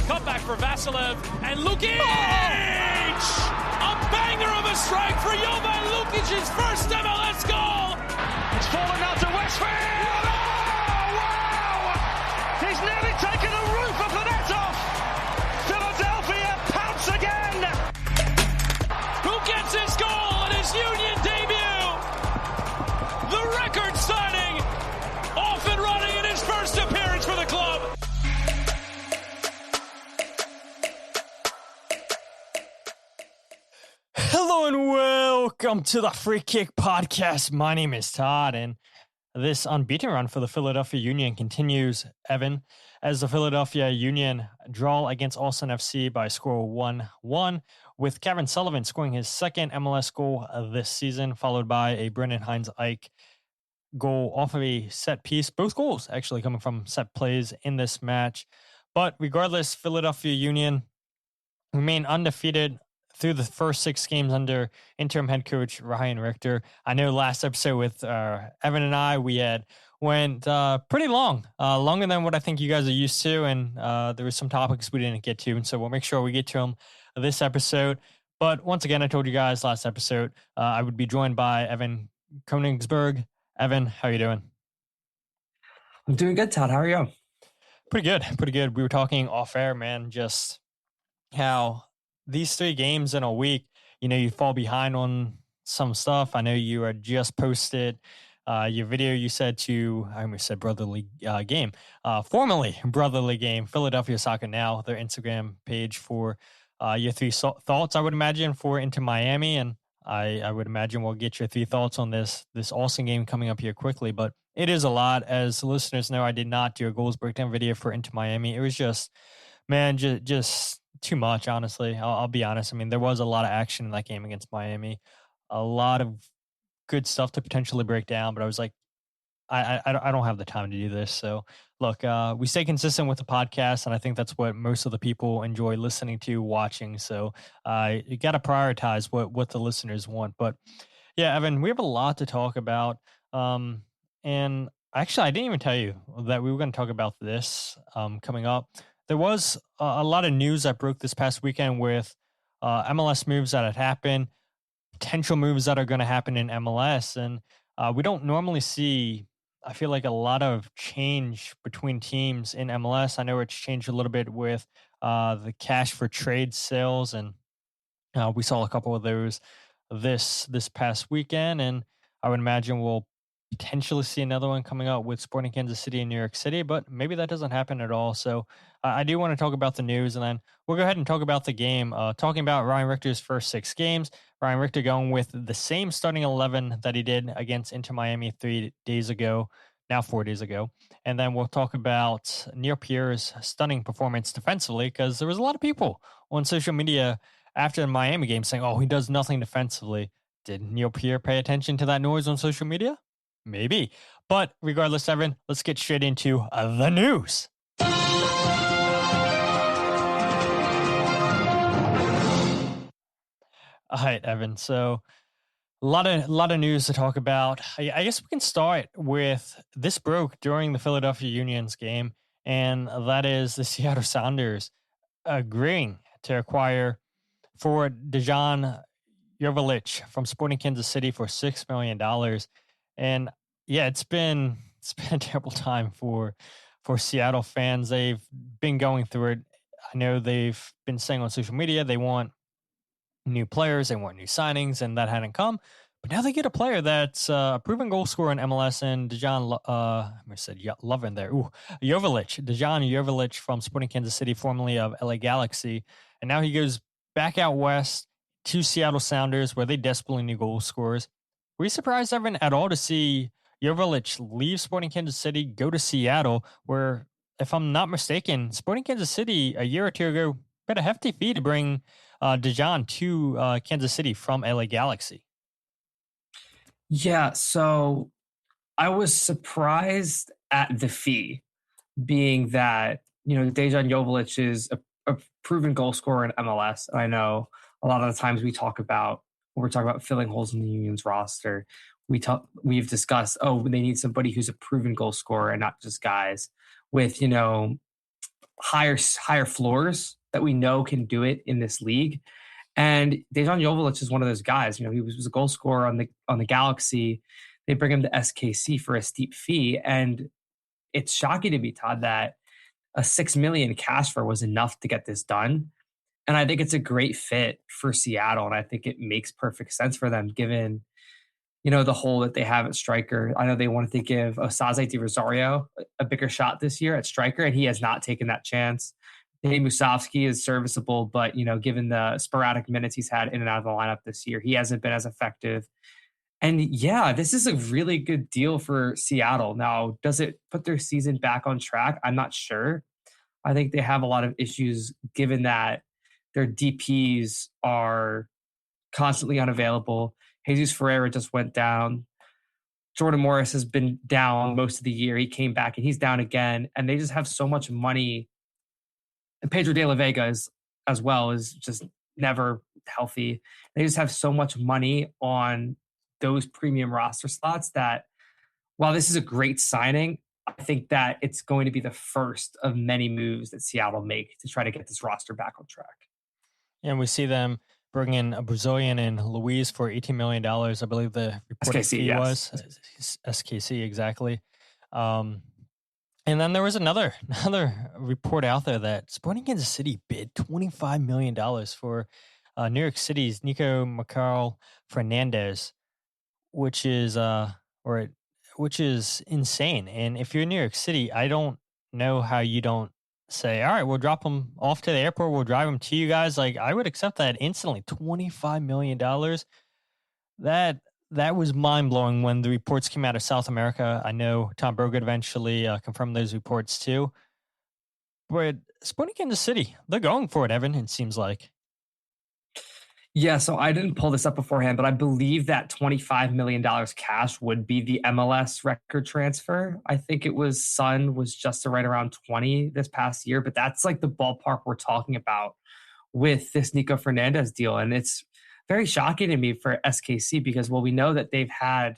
Cutback for Vasilev, and Lukic! A banger of a strike for Jovan Lukic's first MLS goal! It's fallen out to Westfield! Oh, wow! He's nearly taken the roof of the net off! Philadelphia pounce again! Who gets his goal in his Union debut? The record signing, off and running in his first appearance for the club. Hello and welcome to the Free Kick Podcast. My name is Todd, and this unbeaten run for the Philadelphia Union continues, Evan, as the Philadelphia Union draw against Austin FC by score 1-1, with Cavan Sullivan scoring his second MLS goal this season, followed by a Brendan Hines-Ike goal off of a set piece. Both goals actually coming from set plays in this match. But regardless, Philadelphia Union remain undefeated through the first 6 games under interim head coach Ryan Richter. I know last episode with Evan and I, we had went pretty long, longer than what I think you guys are used to, and there were some topics we didn't get to, and so we'll make sure we get to them this episode. But once again, I told you guys last episode I would be joined by Evan Konigsberg. Evan, how are you doing? I'm doing good, Todd. How are you? Pretty good. We were talking off air, man, just how these 3 games in a week, you fall behind on some stuff. I know you had just posted your video. You said I almost said Brotherly Game, formerly Brotherly Game, Philadelphia Soccer Now, their Instagram page for your 3 thoughts, I would imagine, for Inter Miami. And I would imagine we'll get your 3 thoughts on this Austin game coming up here quickly. But it is a lot. As listeners know, I did not do a goals breakdown video for Inter Miami. It was just too much, honestly. I'll be honest. I mean, there was a lot of action in that game against Miami, a lot of good stuff to potentially break down, but I was like, I don't have the time to do this. So look, we stay consistent with the podcast, and I think that's what most of the people enjoy listening to, watching. So you got to prioritize what the listeners want. But yeah, Evan, we have a lot to talk about. And actually, I didn't even tell you that we were going to talk about this coming up. There was a lot of news that broke this past weekend with MLS moves that had happened, potential moves that are going to happen in MLS. And we don't normally see, I feel like, a lot of change between teams in MLS. I know it's changed a little bit with the cash for trade sales. And we saw a couple of those this past weekend. And I would imagine we'll potentially see another one coming out with Sporting Kansas City and New York City, but maybe that doesn't happen at all. So I do want to talk about the news, and then we'll go ahead and talk about the game. Talking about Ryan Richter's first 6 games, Ryan Richter going with the same starting 11 that he did against Inter Miami 4 days ago. And then we'll talk about Neil Pierre's stunning performance defensively, because there was a lot of people on social media after the Miami game saying, oh, he does nothing defensively. Did Neil Pierre pay attention to that noise on social media? Maybe. But regardless, Evan, let's get straight into the news. All right, Evan. So a lot of news to talk about. I guess we can start with this broke during the Philadelphia Union's game, and that is the Seattle Sounders agreeing to acquire forward Dejan Joveljic from Sporting Kansas City for $6 million. And yeah, it's been a terrible time for Seattle fans. They've been going through it. I know they've been saying on social media they want new players, they want new signings, and that hadn't come. But now they get a player that's a proven goal scorer in MLS, and Dejan Joveljic from Sporting Kansas City, formerly of LA Galaxy. And now he goes back out west to Seattle Sounders, where they desperately need goal scorers. Were you surprised, Evan, at all to see Joveljic leave Sporting Kansas City, go to Seattle, where, if I'm not mistaken, Sporting Kansas City a year or 2 ago paid a hefty fee to bring Dejan to Kansas City from LA Galaxy? Yeah, so I was surprised at the fee, being that, Dejan Joveljic is a proven goal scorer in MLS. I know a lot of the times when we're talking about filling holes in the Union's roster, we've discussed, they need somebody who's a proven goal scorer and not just guys with, higher floors that we know can do it in this league. And Dejan Joveljic is one of those guys. He was a goal scorer on the Galaxy. They bring him to SKC for a steep fee, and it's shocking to me, Todd, that a $6 million cash for was enough to get this done. And I think it's a great fit for Seattle, and I think it makes perfect sense for them given the hole that they have at striker. I know they wanted to give Osaze Di Rosario a bigger shot this year at striker, and he has not taken that chance. Dave Musovski is serviceable, but given the sporadic minutes he's had in and out of the lineup this year, he hasn't been as effective. And yeah, this is a really good deal for Seattle. Now, does it put their season back on track? I'm not sure. I think they have a lot of issues given that their DPs are constantly unavailable. Jesus Ferreira just went down. Jordan Morris has been down most of the year. He came back and he's down again. And they just have so much money. And Pedro de la Vega as well is just never healthy. They just have so much money on those premium roster slots that while this is a great signing, I think that it's going to be the first of many moves that Seattle make to try to get this roster back on track. And we see them bring in a Brazilian and Luis for $18 million. I believe the reported SKC, fee yes. was SKC, exactly. And then there was another report out there that Sporting Kansas City bid $25 million for New York City's Nico Fernandez, which is insane. And if you're in New York City, I don't know how you don't say, all right, we'll drop them off to the airport. We'll drive them to you guys. Like, I would accept that instantly. $25 million. That was mind blowing when the reports came out of South America. I know Tom Brogan eventually confirmed those reports too. But Sporting Kansas City, they're going for it, Evan, it seems like. Yeah, so I didn't pull this up beforehand, but I believe that $25 million cash would be the MLS record transfer. I think it was Sun was just right around 20 this past year, but that's like the ballpark we're talking about with this Nico Fernandez deal. And it's very shocking to me for SKC because, well, we know that they've had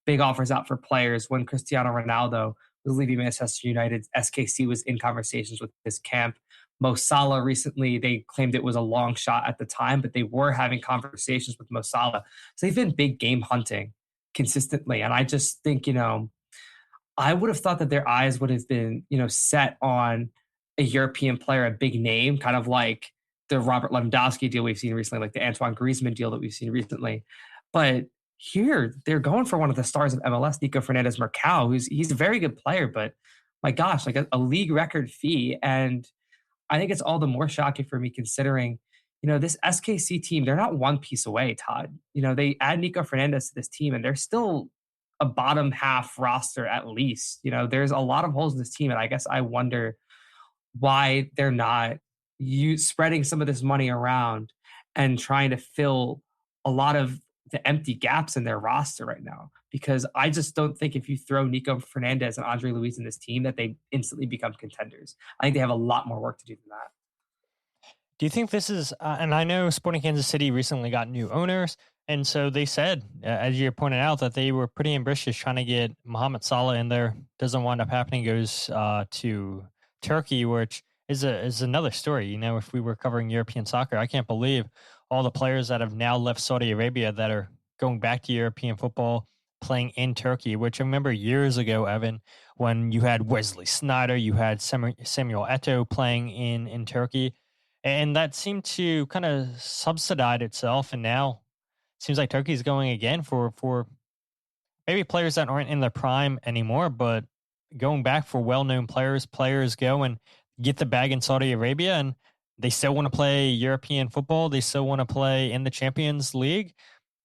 big offers out for players. When Cristiano Ronaldo was leaving Manchester United, SKC was in conversations with his camp. Mo Salah recently, they claimed it was a long shot at the time, but they were having conversations with Mo Salah. So they've been big game hunting consistently. And I just think, I would have thought that their eyes would have been, set on a European player, a big name, kind of like the Robert Lewandowski deal we've seen recently, like the Antoine Griezmann deal that we've seen recently. But here, they're going for one of the stars of MLS, Nico Fernandez Mercau, he's a very good player, but my gosh, like a league record fee. And I think it's all the more shocking for me considering, this SKC team, they're not one piece away, Todd. They add Nico Fernandez to this team and they're still a bottom half roster at least. There's a lot of holes in this team. And I guess I wonder why they're not spreading some of this money around and trying to fill a lot of the empty gaps in their roster right now. Because I just don't think if you throw Nico Fernandez and Andre Luis in this team that they instantly become contenders. I think they have a lot more work to do than that. Do you think this is, and I know Sporting Kansas City recently got new owners, and so they said, as you pointed out, that they were pretty ambitious trying to get Mohamed Salah in there. Doesn't wind up happening, goes to Turkey, which is another story. If we were covering European soccer, I can't believe all the players that have now left Saudi Arabia that are going back to European football, playing in Turkey, which I remember years ago, Evan, when you had Wesley Sneijder, you had Samuel Eto'o playing in Turkey, and that seemed to kind of subsidize itself. And now it seems like Turkey's going again for maybe players that aren't in their prime anymore, but going back for well-known players. Players go and get the bag in Saudi Arabia, and they still want to play European football. They still want to play in the Champions League.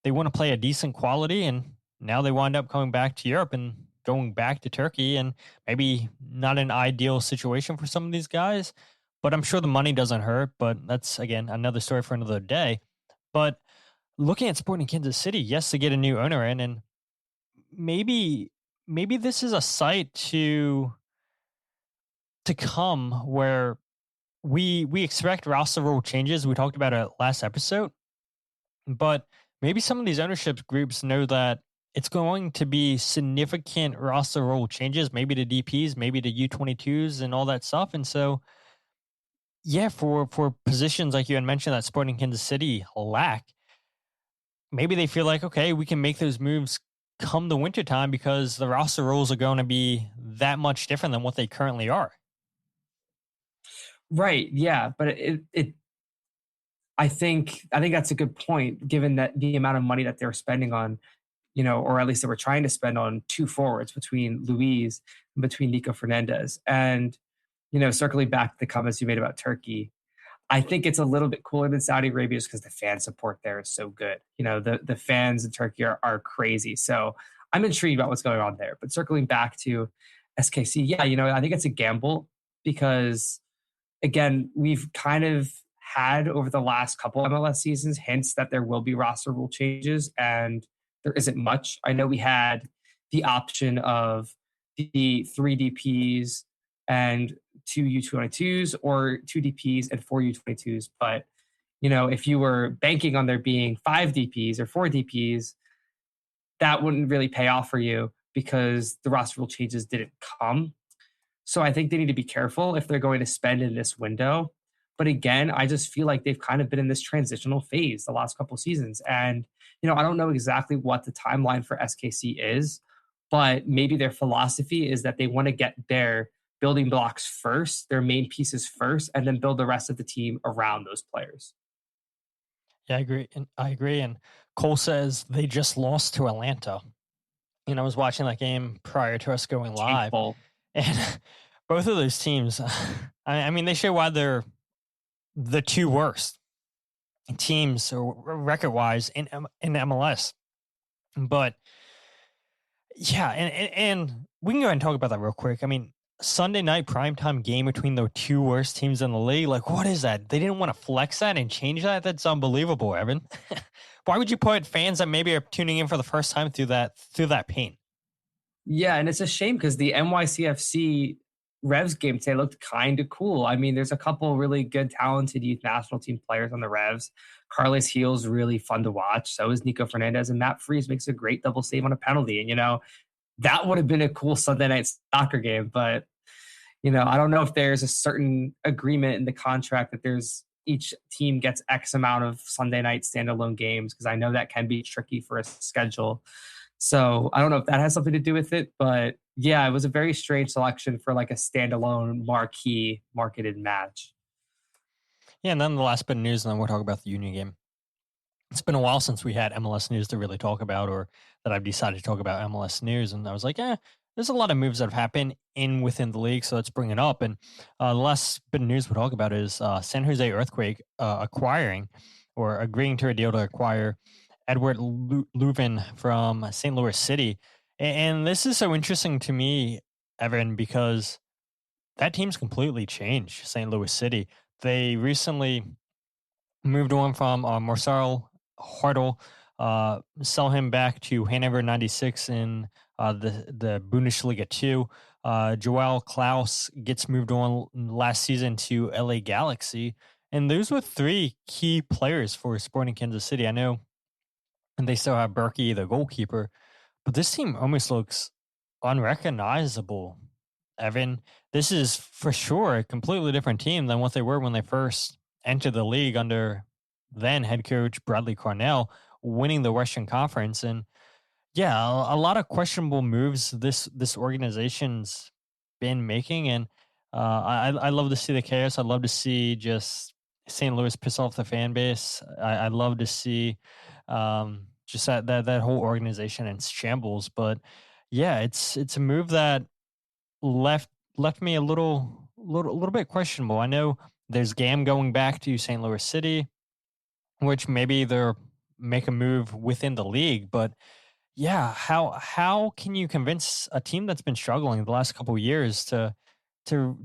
They want to play a decent quality, and now they wind up coming back to Europe and going back to Turkey, and maybe not an ideal situation for some of these guys, but I'm sure the money doesn't hurt. But that's, again, another story for another day. But looking at Sporting Kansas City, yes, to get a new owner in, and maybe this is a site to come where we expect roster rule changes. We talked about it last episode, but maybe some of these ownership groups know that it's going to be significant roster role changes, maybe to DPs, maybe to U22s and all that stuff. And so yeah, for positions like you had mentioned that Sporting Kansas City lack, maybe they feel like, okay, we can make those moves come the wintertime because the roster roles are going to be that much different than what they currently are. Right. Yeah. But I think that's a good point, given that the amount of money that they're spending on, or at least they were trying to spend on two forwards between Luis and between Nico Fernandez. And, circling back to the comments you made about Turkey, I think it's a little bit cooler than Saudi Arabia just because the fan support there is so good. The fans in Turkey are crazy. So I'm intrigued about what's going on there. But circling back to SKC, yeah, I think it's a gamble because, again, we've kind of had over the last couple MLS seasons hints that there will be roster rule changes, and there isn't much. I know we had the option of the 3 DPs and 2 U22s or 2 DPs and 4 U22s. But, if you were banking on there being 5 DPs or 4 DPs, that wouldn't really pay off for you because the roster rule changes didn't come. So I think they need to be careful if they're going to spend in this window. But again, I just feel like they've kind of been in this transitional phase the last couple of seasons. And, I don't know exactly what the timeline for SKC is, but maybe their philosophy is that they want to get their building blocks first, their main pieces first, and then build the rest of the team around those players. Yeah, I agree. And Cole says they just lost to Atlanta. I was watching that game prior to us going live. And both of those teams, I mean, they show why they're the two worst teams record-wise in MLS. But yeah, and we can go ahead and talk about that real quick. I mean, Sunday night primetime game between the two worst teams in the league. Like, what is that? They didn't want to flex that and change that? That's unbelievable, Evan. Why would you put fans that maybe are tuning in for the first time through that pain? Yeah, and it's a shame because the NYCFC Revs game today looked kind of cool. I mean, there's a couple really good, talented youth national team players on the Revs. Carlos Heel's really fun to watch. So is Nico Fernandez, and Matt Freese makes a great double save on a penalty. And, that would have been a cool Sunday night soccer game. But, I don't know if there's a certain agreement in the contract that each team gets X amount of Sunday night standalone games, because I know that can be tricky for a schedule. So I don't know if that has something to do with it, but yeah, it was a very strange selection for like a standalone marquee marketed match. Yeah, and then the last bit of news, and then we'll talk about the Union game. It's been a while since we had MLS news to really talk about, or that I've decided to talk about MLS news. And I was like, there's a lot of moves that have happened within the league, so let's bring it up. And the last bit of news we'll talk about is San Jose Earthquake acquiring or agreeing to a deal to acquire Eduard Löwen from St. Louis City. And this is so interesting to me, Evan, because that team's completely changed, St. Louis City. They recently moved on from Marcel Hartl, sell him back to Hannover 96 in the Bundesliga 2. Joel Klaus gets moved on last season to LA Galaxy. And those were 3 key players for Sporting Kansas City. I know, and they still have Berkey, the goalkeeper, but this team almost looks unrecognizable, Evan. This is for sure a completely different team than what they were when they first entered the league under then head coach Bradley Cornell, winning the Western Conference. And yeah, a lot of questionable moves this organization's been making. And I love to see the chaos. I love to see just St. Louis piss off the fan base. I love to see just that whole organization in shambles. But yeah, it's a move that left me a little bit questionable. I know there's GAM going back to St. Louis City, which maybe they're make a move within the league. But yeah, how can you convince a team that's been struggling the last couple of years to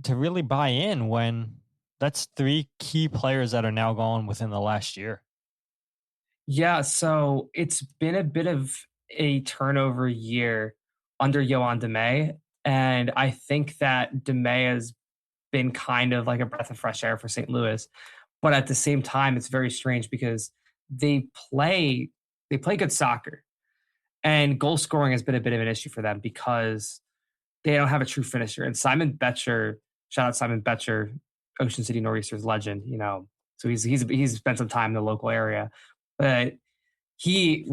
really buy in when that's 3 key players that are now gone within the last year? Yeah, so it's been a bit of a turnover year under Yoann Damet, and I think that Damet has been kind of like a breath of fresh air for St. Louis. But at the same time, it's very strange because they play good soccer, and goal scoring has been a bit of an issue for them because they don't have a true finisher. And Simon Betcher, shout out Simon Betcher, Ocean City Nor'easters legend, you know, so he's spent some time in the local area, but he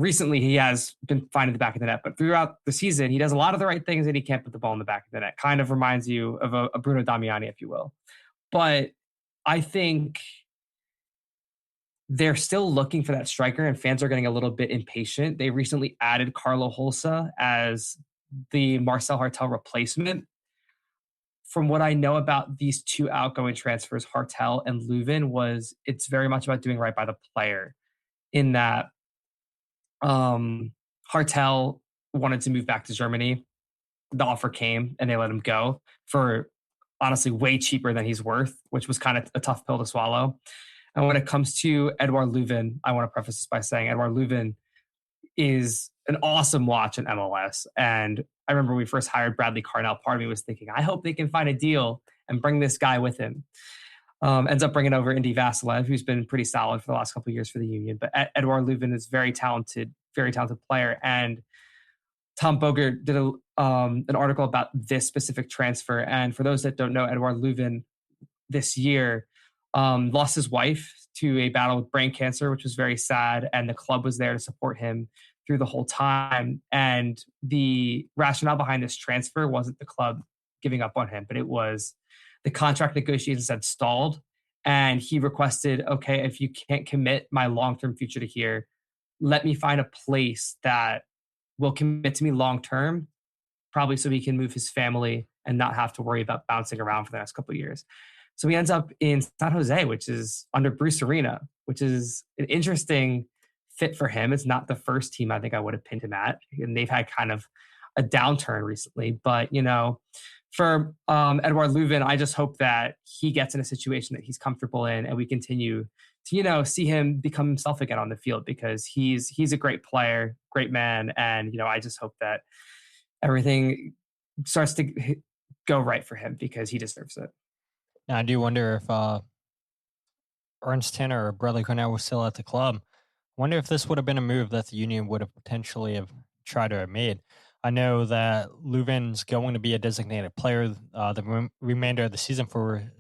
has been fine at the back of the net, but throughout the season, he does a lot of the right things and he can't put the ball in the back of the net. Kind of reminds you of a Bruno Damiani, if you will. But I think they're still looking for that striker and fans are getting a little bit impatient. They recently added Carlo Holsa as the Marcel Hartel replacement. From what I know about these two outgoing transfers, Hartel and Löwen, it's very much about doing right by the player, in that Hartel wanted to move back to Germany. The offer came and they let him go for honestly way cheaper than he's worth, which was kind of a tough pill to swallow. And when it comes to Eduard Löwen, I want to preface this by saying Eduard Löwen is an awesome watch in MLS. And I remember when we first hired Bradley Carnell, part of me was thinking, I hope they can find a deal and bring this guy with him. Ends up bringing over Indy Vasilev, who's been pretty solid for the last couple of years for the Union. But Eduard Löwen is very talented player. And Tom Bogert did an article about this specific transfer. And for those that don't know, Eduard Löwen this year lost his wife to a battle with brain cancer, which was very sad. And the club was there to support him through the whole time. And the rationale behind this transfer wasn't the club giving up on him, but it was the contract negotiations had stalled. And he requested, okay, if you can't commit my long-term future to here, let me find a place that will commit to me long-term, probably so he can move his family and not have to worry about bouncing around for the next couple of years. So he ends up in San Jose, which is under Bruce Arena, which is an interesting fit for him. It's not the first team I think I would have pinned him at. And they've had kind of a downturn recently. But, you know, for Eduard Löwen, I just hope that he gets in a situation that he's comfortable in and we continue to, you know, see him become himself again on the field, because he's a great player, great man. And, you know, I just hope that everything starts to go right for him because he deserves it. Now, I do wonder if Ernst Tanner or Bradley Cornell was still at the club. I wonder if this would have been a move that the Union would have potentially have tried to have made. I know that Löwen's going to be a designated player the remainder of the season for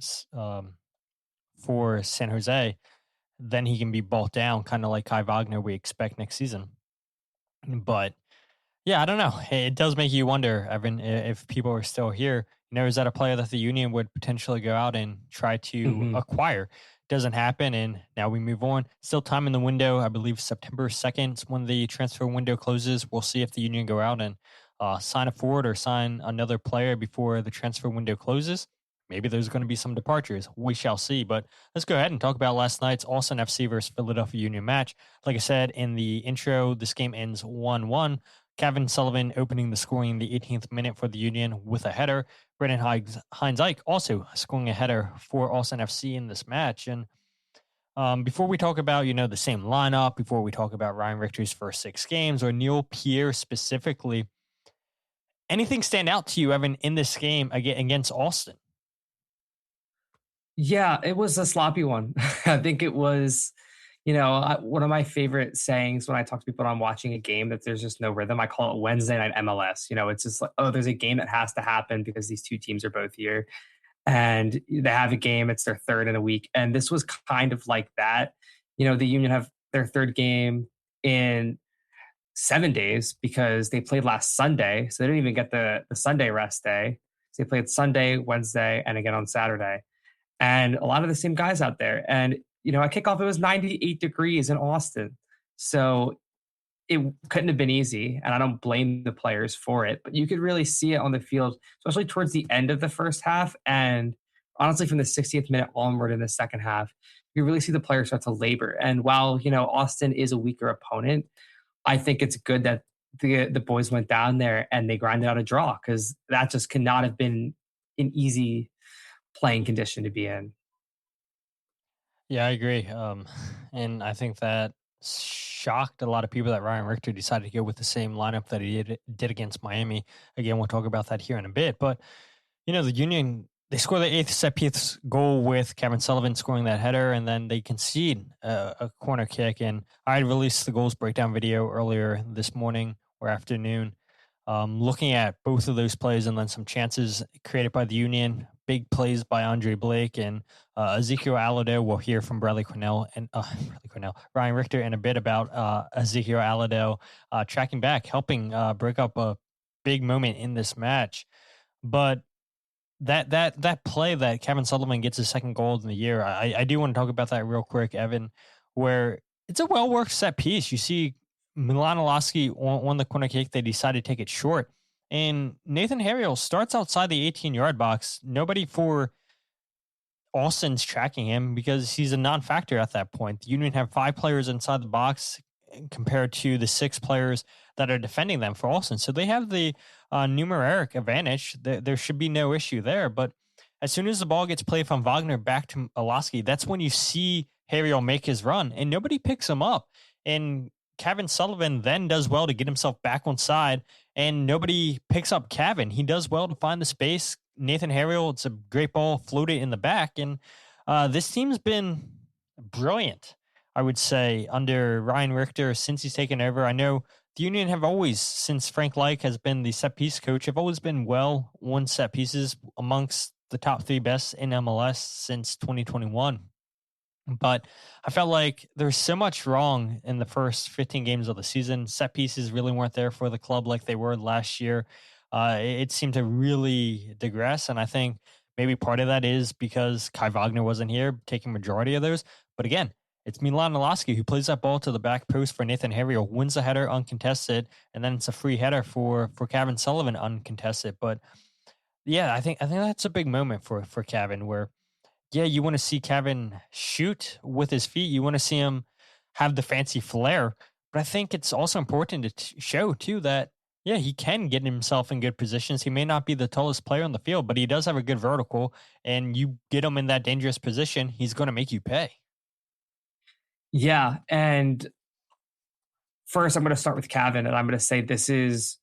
San Jose. Then he can be bought down, kind of like Kai Wagner we expect next season. But yeah, I don't know. It does make you wonder, Evan, if people are still here. You know, is that a player that the Union would potentially go out and try to acquire? Doesn't happen, and now we move on. Still time in the window. I believe September 2nd is when the transfer window closes. We'll see if the Union go out and sign a forward or sign another player before the transfer window closes. Maybe there's going to be some departures. We shall see. But let's go ahead and talk about last night's Austin FC versus Philadelphia Union match. Like I said in the intro, this game ends 1-1. Cavan Sullivan opening the scoring in the 18th minute for the Union with a header. Brendan Hines-Ike also scoring a header for Austin FC in this match. And before we talk about, you know, the same lineup, before we talk about Ryan Richter's first 6 games or Neil Pierre specifically, anything stand out to you, Evan, in this game against Austin? Yeah, it was a sloppy one. I think it was, you know, one of my favorite sayings when I talk to people when I'm watching a game that there's just no rhythm. I call it Wednesday night MLS. You know, it's just like, oh, there's a game that has to happen because these two teams are both here. And they have a game, it's their third in a week. And this was kind of like that. You know, the Union have their third game in 7 days because they played last Sunday. So they didn't even get the Sunday rest day. So they played Sunday, Wednesday, and again on Saturday. And a lot of the same guys out there. And, you know, at kickoff, it was 98 degrees in Austin. So it couldn't have been easy. And I don't blame the players for it. But you could really see it on the field, especially towards the end of the first half. And honestly, from the 60th minute onward in the second half, you really see the players start to labor. And while, you know, Austin is a weaker opponent, I think it's good that the boys went down there and they grinded out a draw, because that just could not have been an easy playing condition to be in. Yeah, I agree. And I think that shocked a lot of people that Ryan Richter decided to go with the same lineup that he did against Miami. Again, we'll talk about that here in a bit. But, you know, the Union, they score the 8th set-piece goal with Cavan Sullivan scoring that header, and then they concede a corner kick. And I had released the goals breakdown video earlier this morning or afternoon, looking at both of those plays and then some chances created by the Union. big plays by Andre Blake and Ezekiel Alado. We'll hear from Ryan Richter in a bit about Ezekiel Alado tracking back, helping break up a big moment in this match. But that play that Cavan Sullivan gets his second goal in the year, I do want to talk about that real quick, Evan, where it's a well-worked set piece. You see Milan Olaski on the corner kick. They decide to take it short. And Nathan Harriel starts outside the 18-yard box. Nobody for Austin's tracking him because he's a non-factor at that point. The Union have 5 players inside the box compared to the 6 players that are defending them for Austin. So they have the numeric advantage. There should be no issue there. But as soon as the ball gets played from Wagner back to Olaski, that's when you see Harriel make his run, and nobody picks him up. And Cavan Sullivan then does well to get himself back on side, and nobody picks up Cavan. He does well to find the space. Nathan Harriel, it's a great ball floated in the back. And this team's been brilliant, I would say, under Ryan Richter since he's taken over. I know the Union have always, since Frank Leik has been the set piece coach, have always been well on set pieces, amongst the top 3 best in MLS since 2021. But I felt like there's so much wrong in the first 15 games of the season. Set pieces really weren't there for the club like they were last year. It seemed to really digress. And I think maybe part of that is because Kai Wagner wasn't here, taking majority of those. But again, it's Milan Olaski who plays that ball to the back post for Nathan Harriel, wins the header uncontested, and then it's a free header for Cavan Sullivan uncontested. But yeah, I think that's a big moment for Cavan, where yeah, you want to see Cavan shoot with his feet. You want to see him have the fancy flair. But I think it's also important to show, too, that, yeah, he can get himself in good positions. He may not be the tallest player on the field, but he does have a good vertical. And you get him in that dangerous position, he's going to make you pay. Yeah. And first, I'm going to start with Cavan, and I'm going to say this is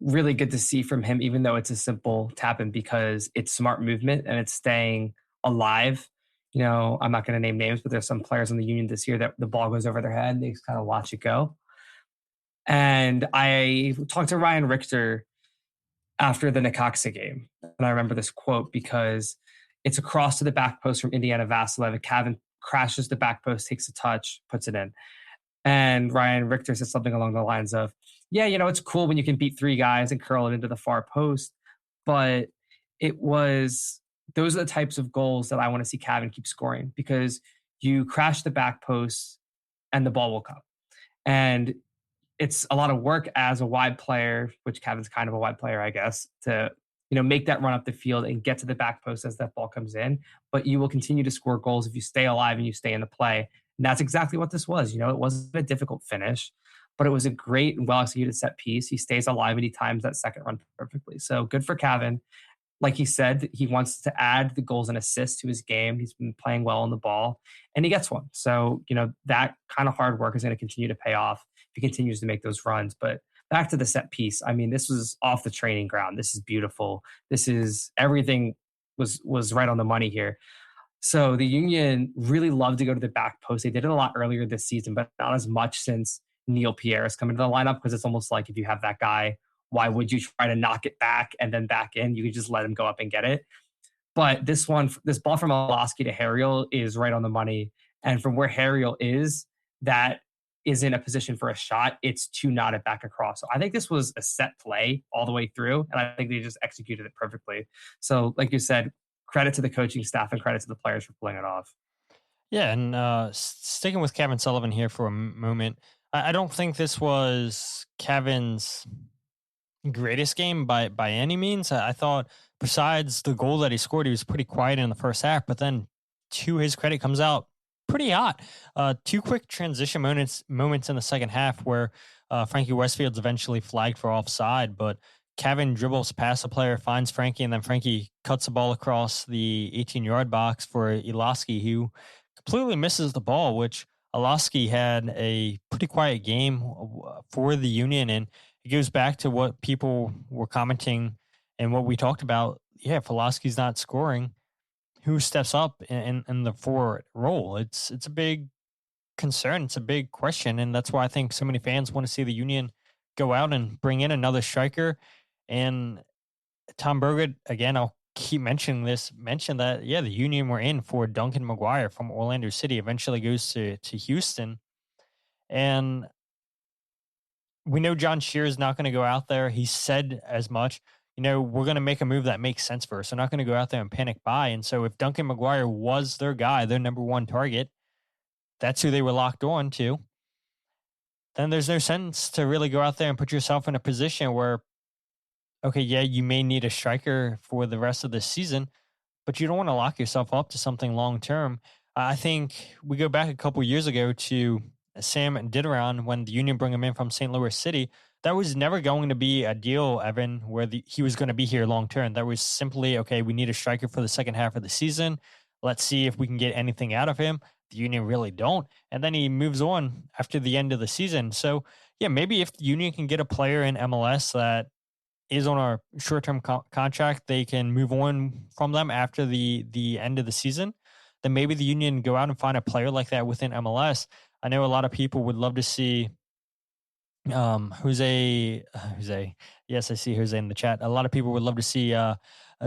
really good to see from him, even though it's a simple tap-in, because it's smart movement and it's staying alive. You know, I'm not going to name names, but there's some players on the Union this year that the ball goes over their head and they just kind of watch it go. And I talked to Ryan Richter after the Necaxa game, and I remember this quote because it's a cross to the back post from Indiana Vasilev. Cavan crashes the back post, takes a touch, puts it in. And Ryan Richter said something along the lines of, yeah, you know, it's cool when you can beat 3 guys and curl it into the far post, but those are the types of goals that I want to see Cavan keep scoring, because you crash the back post and the ball will come. And it's a lot of work as a wide player, which Cavan's kind of a wide player, I guess, to, you know, make that run up the field and get to the back post as that ball comes in. But you will continue to score goals if you stay alive and you stay in the play. And that's exactly what this was. You know, it wasn't a difficult finish, but it was a great and well-executed set piece. He stays alive and he times that second run perfectly. So good for Cavan. Like he said, he wants to add the goals and assists to his game. He's been playing well on the ball, and he gets one. So, you know, that kind of hard work is going to continue to pay off if he continues to make those runs. But back to the set piece. I mean, this was off the training ground. This is beautiful. This is everything was right on the money here. So the Union really loved to go to the back post. They did it a lot earlier this season, but not as much since Neil Pierre has come into the lineup, because it's almost like if you have that guy, why would you try to knock it back and then back in? You could just let him go up and get it. But this ball from Olaski to Harriel is right on the money. And from where Harriel is, that is in a position for a shot. It's to nod it back across. So I think this was a set play all the way through, and I think they just executed it perfectly. So like you said, credit to the coaching staff and credit to the players for pulling it off. Yeah, and sticking with Cavan Sullivan here for a moment, I don't think this was Cavan's greatest game by any means. I thought besides the goal that he scored, he was pretty quiet in the first half, but then to his credit comes out pretty hot. 2 quick transition moments in the second half where Frankie Westfield's eventually flagged for offside, but Cavan dribbles past the player, finds Frankie, and then Frankie cuts the ball across the 18-yard box for Olaski, who completely misses the ball, which Olaski had a pretty quiet game for the Union, and it goes back to what people were commenting and what we talked about. Yeah, if Olaski's not scoring, who steps up in the forward role? It's a big concern. It's a big question, and that's why I think so many fans want to see the Union go out and bring in another striker. And Tom Burgett, again, I'll keep mentioning this, mentioned that, yeah, the Union were in for Duncan Maguire from Orlando City, eventually goes to Houston. And we know John Shear is not going to go out there. He said as much. We're going to make a move that makes sense for us. They're not going to go out there and panic buy. And so if Duncan Maguire was their guy, their number one target, that's who they were locked on to, then there's no sense to really go out there and put yourself in a position where, okay, yeah, you may need a striker for the rest of the season, but you don't want to lock yourself up to something long term. I think we go back a couple years ago to Sam Dideron when the Union brought him in from St. Louis City. That was never going to be a deal, Evan, where he was going to be here long term. That was simply, okay, we need a striker for the second half of the season. Let's see if we can get anything out of him. The Union really don't. And then he moves on after the end of the season. So, yeah, maybe if the Union can get a player in MLS that is on a short-term contract, they can move on from them after the end of the season, then maybe the Union go out and find a player like that within MLS. I know a lot of people would love to see Jose. Yes, I see Jose in the chat. A lot of people would love to see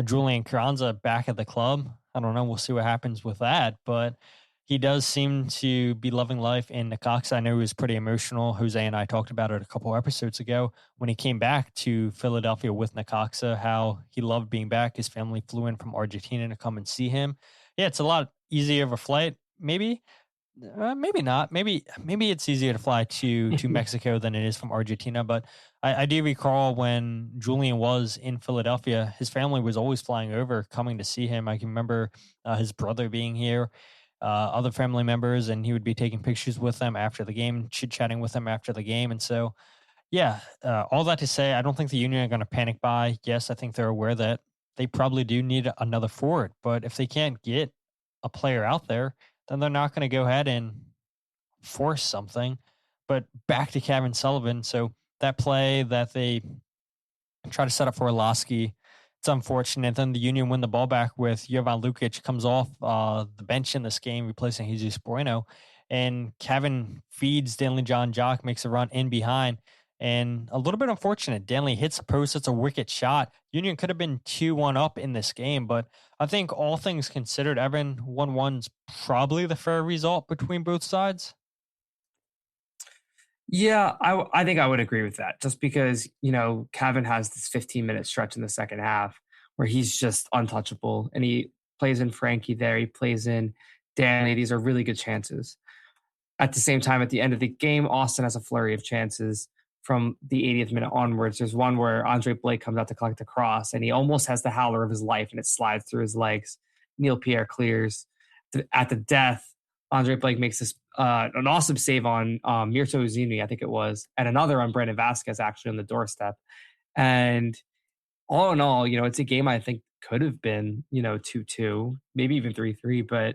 Julian Carranza back at the club. I don't know. We'll see what happens with that, but he does seem to be loving life in Necaxa. I know he was pretty emotional. Jose and I talked about it a couple episodes ago when he came back to Philadelphia with Necaxa, how he loved being back. His family flew in from Argentina to come and see him. Yeah, it's a lot easier of a flight, maybe. Maybe not. Maybe it's easier to fly to Mexico than it is from Argentina. But I do recall when Julian was in Philadelphia, his family was always flying over, coming to see him. I can remember his brother being here, other family members, and he would be taking pictures with them after the game, chit-chatting with them after the game. And so, yeah, all that to say, I don't think the Union are going to panic buy. Yes, I think they're aware that they probably do need another forward. But if they can't get a player out there, then they're not going to go ahead and force something. But back to Cavan Sullivan. So that play that they try to set up for Orlowski, it's unfortunate. Then the Union win the ball back with Jovan Lukic, comes off the bench in this game, replacing Jesus Bueno. And Cavan feeds Danley John Jock, makes a run in behind. And a little bit unfortunate. Danley hits the post. It's a wicked shot. Union could have been 2-1 up in this game, but I think all things considered, Evan, 1-1's probably the fair result between both sides. Yeah, I think I would agree with that, just because, Cavan has this 15-minute stretch in the second half where he's just untouchable, and he plays in Frankie there. He plays in Danny. These are really good chances. At the same time, at the end of the game, Austin has a flurry of chances from the 80th minute onwards. There's one where Andre Blake comes out to collect a cross, and he almost has the howler of his life, and it slides through his legs. Neil Pierre clears. At the death, Andre Blake makes this an awesome save on Mirto Uzini, I think it was, and another on Brandon Vasquez, actually on the doorstep. And all in all, it's a game I think could have been, 2-2, maybe even 3-3, but,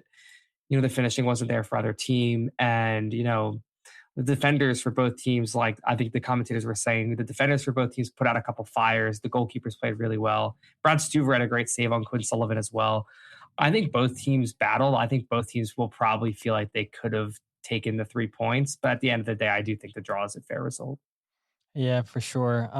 the finishing wasn't there for either team. And, the defenders for both teams, like I think the commentators were saying, the defenders for both teams put out a couple fires. The goalkeepers played really well. Brad Stuver had a great save on Quinn Sullivan as well. I think both teams battled. I think both teams will probably feel like they could have taken the 3 points. But at the end of the day, I do think the draw is a fair result. Yeah, for sure.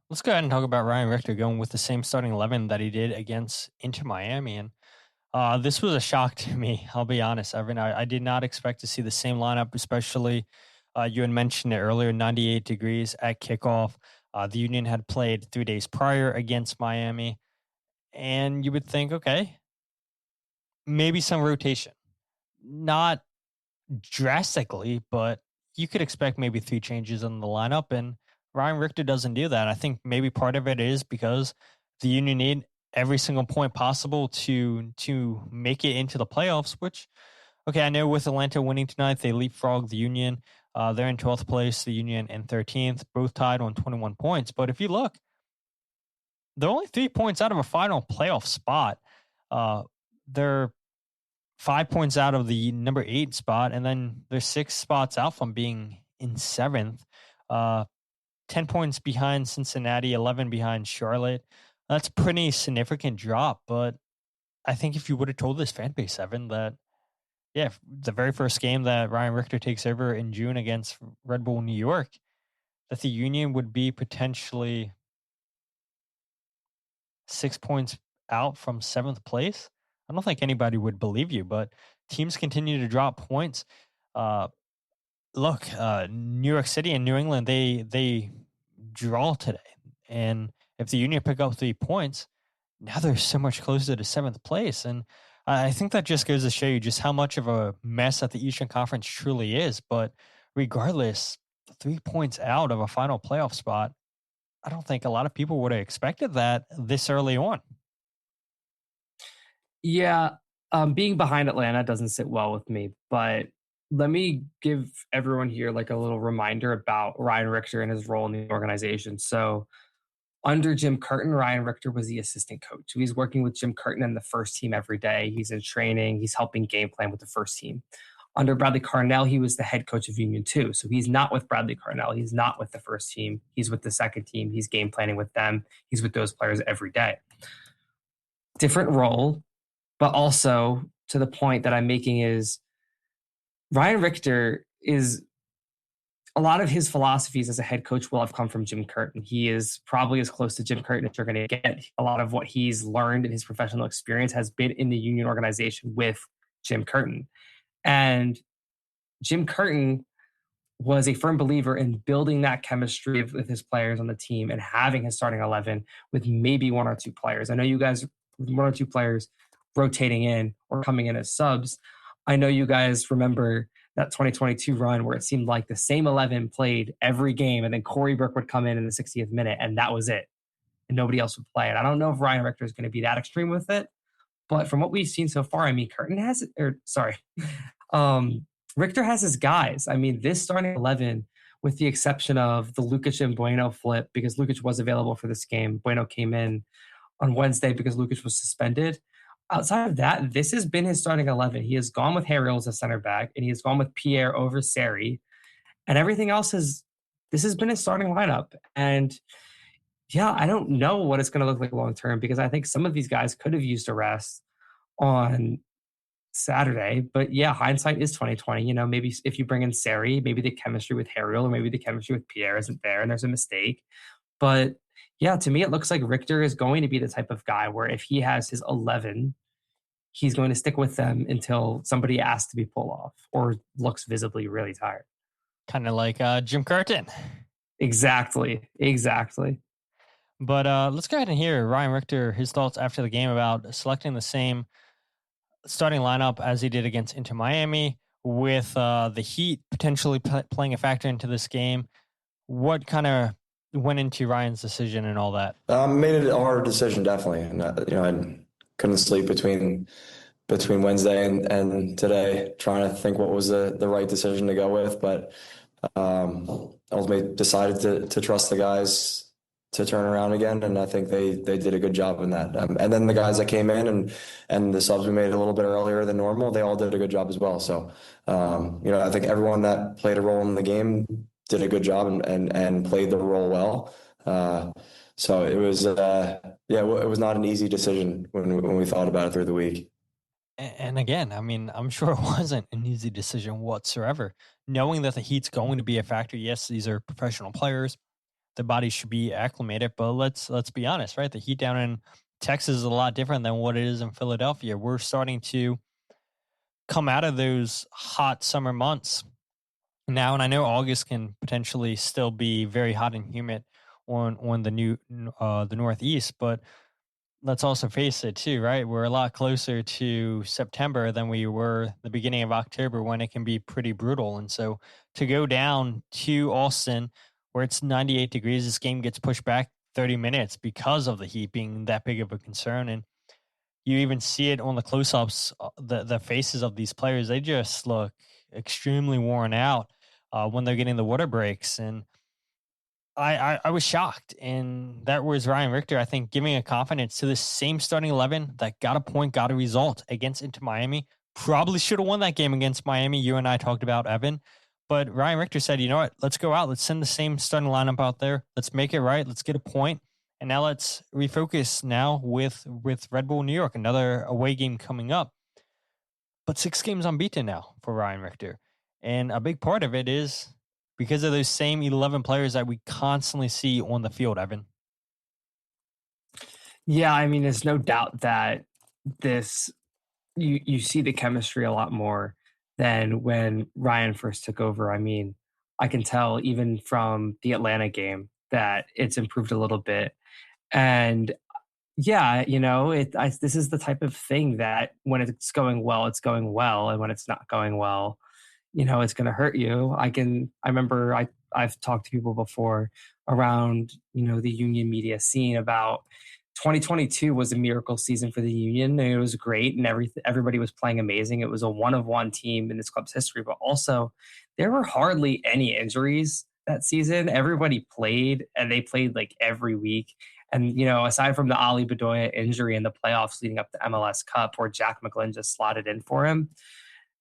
Let's go ahead and talk about Ryan Richter going with the same starting 11 that he did against Inter Miami. And this was a shock to me, I'll be honest, Evan. I did not expect to see the same lineup, especially you had mentioned it earlier, 98 degrees at kickoff. The Union had played 3 days prior against Miami. And you would think, okay, maybe some rotation. Not drastically, but you could expect maybe 3 changes in the lineup. And Ryan Richter doesn't do that. I think maybe part of it is because the Union need every single point possible to make it into the playoffs, which, okay, I know with Atlanta winning tonight, they leapfrog the Union. They're in 12th place, the Union in 13th, both tied on 21 points. But if you look, they're only 3 points out of a final playoff spot. They're 5 points out of the number 8 spot, and then they're 6 spots out from being in 7th. 10 points behind Cincinnati, 11 behind Charlotte. That's a pretty significant drop, but I think if you would have told this fan base, Evan, that, yeah, the very first game that Ryan Richter takes over in June against Red Bull New York, that the Union would be potentially 6 points out from 7th place, I don't think anybody would believe you, but teams continue to drop points. Look, New York City and New England, they draw today. And if the Union pick up 3 points, now they're so much closer to 7th place. And I think that just goes to show you just how much of a mess that the Eastern Conference truly is. But regardless, 3 points out of a final playoff spot, I don't think a lot of people would have expected that this early on. Yeah, being behind Atlanta doesn't sit well with me, but let me give everyone here like a little reminder about Ryan Richter and his role in the organization. So under Jim Curtin, Ryan Richter was the assistant coach. He's working with Jim Curtin and the first team every day. He's in training. He's helping game plan with the first team. Under Bradley Carnell, he was the head coach of Union 2. So he's not with Bradley Carnell. He's not with the first team. He's with the second team. He's game planning with them. He's with those players every day. Different role, but also to the point that I'm making is Ryan Richter is a lot of his philosophies as a head coach will have come from Jim Curtin. He is probably as close to Jim Curtin as you're going to get. A lot of what he's learned in his professional experience has been in the Union organization with Jim Curtin. And Jim Curtin was a firm believer in building that chemistry with his players on the team and having his starting 11 with maybe 1 or 2 players. I know you guys, with 1 or 2 players rotating in or coming in as subs, I know you guys remember that 2022 run where it seemed like the same 11 played every game, and then Corey Burke would come in the 60th minute, and that was it. And nobody else would play it. I don't know if Ryan Richter is going to be that extreme with it, but from what we've seen so far, I mean, Richter has his guys. I mean, this starting 11, with the exception of the Lukic and Bueno flip, because Lukic was available for this game. Bueno came in on Wednesday because Lukic was suspended. Outside of that, this has been his starting 11. He has gone with Harrell as a center back, and he has gone with Pierre over Seri. And everything else this has been his starting lineup. And yeah, I don't know what it's going to look like long term, because I think some of these guys could have used a rest on Saturday. But yeah, hindsight is 2020. You know, maybe if you bring in Seri, maybe the chemistry with Harrell or maybe the chemistry with Pierre isn't there and there's a mistake. But yeah, to me, it looks like Richter is going to be the type of guy where if he has his 11, he's going to stick with them until somebody asks to be pulled off or looks visibly really tired. Kind of like Jim Curtin. Exactly. But let's go ahead and hear Ryan Richter, his thoughts after the game about selecting the same starting lineup as he did against Inter Miami, with the Heat potentially playing a factor into this game. What kind of went into Ryan's decision and all that? Made it a hard decision, definitely. And, I couldn't sleep between Wednesday and today, trying to think what was the right decision to go with. But ultimately decided to trust the guys to turn around again, and I think they did a good job in that. And then the guys that came in and the subs we made a little bit earlier than normal, they all did a good job as well. So, I think everyone that played a role in the game did a good job and played the role well. So it was, it was not an easy decision when we thought about it through the week. And again, I mean, I'm sure it wasn't an easy decision whatsoever. Knowing that the Heat's going to be a factor, yes, these are professional players. The body should be acclimated, but let's be honest, right? The Heat down in Texas is a lot different than what it is in Philadelphia. We're starting to come out of those hot summer months now, and I know August can potentially still be very hot and humid on the Northeast, but let's also face it too, right? We're a lot closer to September than we were the beginning of October, when it can be pretty brutal. And so to go down to Austin, where it's 98 degrees, this game gets pushed back 30 minutes because of the heat being that big of a concern. And you even see it on the close-ups, the faces of these players. They just look extremely worn out when they're getting the water breaks. And I was shocked. And that was Ryan Richter, I think, giving a confidence to the same starting 11 that got a point, got a result against Inter Miami. Probably should have won that game against Miami. You and I talked about, Evan. But Ryan Richter said, you know what, let's go out. Let's send the same starting lineup out there. Let's make it right. Let's get a point. And now let's refocus now with Red Bull New York, another away game coming up. But 6 games unbeaten now for Ryan Richter. And a big part of it is because of those same 11 players that we constantly see on the field, Evan. Yeah, I mean, there's no doubt that this you see the chemistry a lot more than when Ryan first took over. I mean, I can tell even from the Atlanta game that it's improved a little bit. And yeah, this is the type of thing that when it's going well, it's going well, and when it's not going well, it's going to hurt you. I remember I've talked to people before around, the union media scene about 2022 was a miracle season for the union. And it was great and everybody was playing amazing. It was a one of one team in this club's history, but also there were hardly any injuries that season. Everybody played and they played like every week. And, aside from the Ali Bedoya injury in the playoffs leading up to MLS Cup where Jack McGlynn just slotted in for him,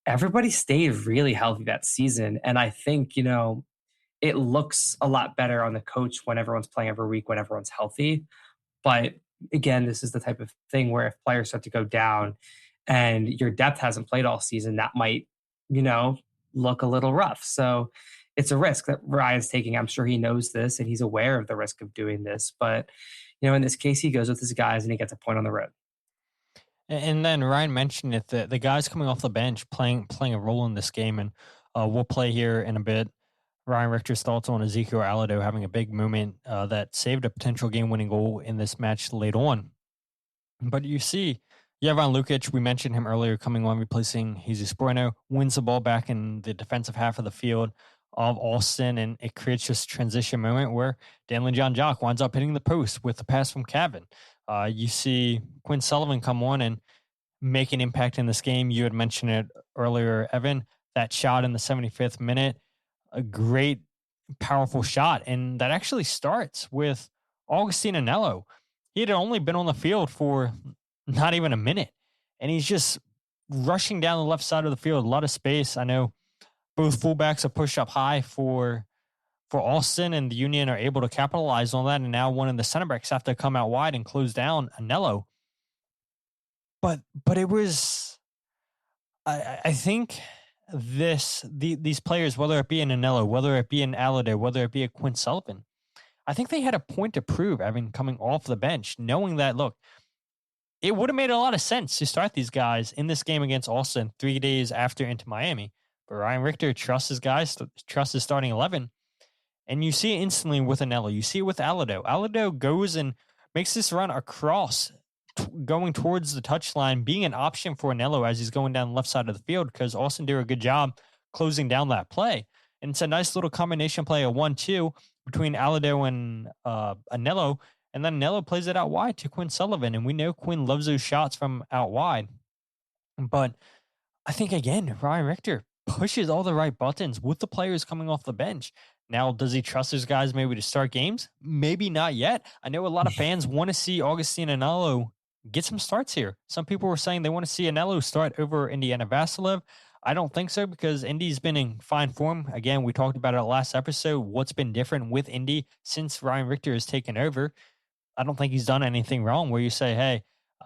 everybody stayed really healthy that season. And I think, it looks a lot better on the coach when everyone's playing every week, when everyone's healthy. But again, this is the type of thing where if players start to go down and your depth hasn't played all season, that might, look a little rough. So it's a risk that Ryan's taking. I'm sure he knows this and he's aware of the risk of doing this. But, in this case, he goes with his guys and he gets a point on the road. And then Ryan mentioned it, the guys coming off the bench playing a role in this game, and we'll play here in a bit. Ryan Richter's thoughts on Ezekiel Alado having a big moment that saved a potential game-winning goal in this match late on. But you see, Evan Konigsberg, we mentioned him earlier, coming on, replacing Jesus Bueno, wins the ball back in the defensive half of the field of Austin, and it creates this transition moment where Dejan Joveljic winds up hitting the post with the pass from Cavan. You see Quinn Sullivan come on and make an impact in this game. You had mentioned it earlier, Evan, that shot in the 75th minute, a great, powerful shot. And that actually starts with Augustine Anello. He had only been on the field for not even a minute, and he's just rushing down the left side of the field, a lot of space. I know both fullbacks are pushed up high for Austin, and the Union are able to capitalize on that. And now one of the center backs have to come out wide and close down Anello. But it was, I think these players, whether it be an Anello, whether it be an Alado, whether it be a Quinn Sullivan, I think they had a point to prove, coming off the bench, knowing that, look, it would have made a lot of sense to start these guys in this game against Austin 3 days after into Miami. But Ryan Richter trusts his guys, trusts his starting 11. And you see it instantly with Anello. You see it with Alado. Alado goes and makes this run across, going towards the touchline, being an option for Anello as he's going down the left side of the field, because Austin did a good job closing down that play. And it's a nice little combination play, a 1-2 between Alado and Anello. And then Anello plays it out wide to Quinn Sullivan. And we know Quinn loves those shots from out wide. But I think, again, Ryan Richter pushes all the right buttons with the players coming off the bench. Now, does he trust his guys maybe to start games? Maybe not yet. I know a lot of fans want to see Augustine Anello get some starts here. Some people were saying they want to see Anello start over Indiana Vasilev. I don't think so, because Indy's been in fine form. Again, we talked about it last episode. What's been different with Indy since Ryan Richter has taken over? I don't think he's done anything wrong where you say, hey,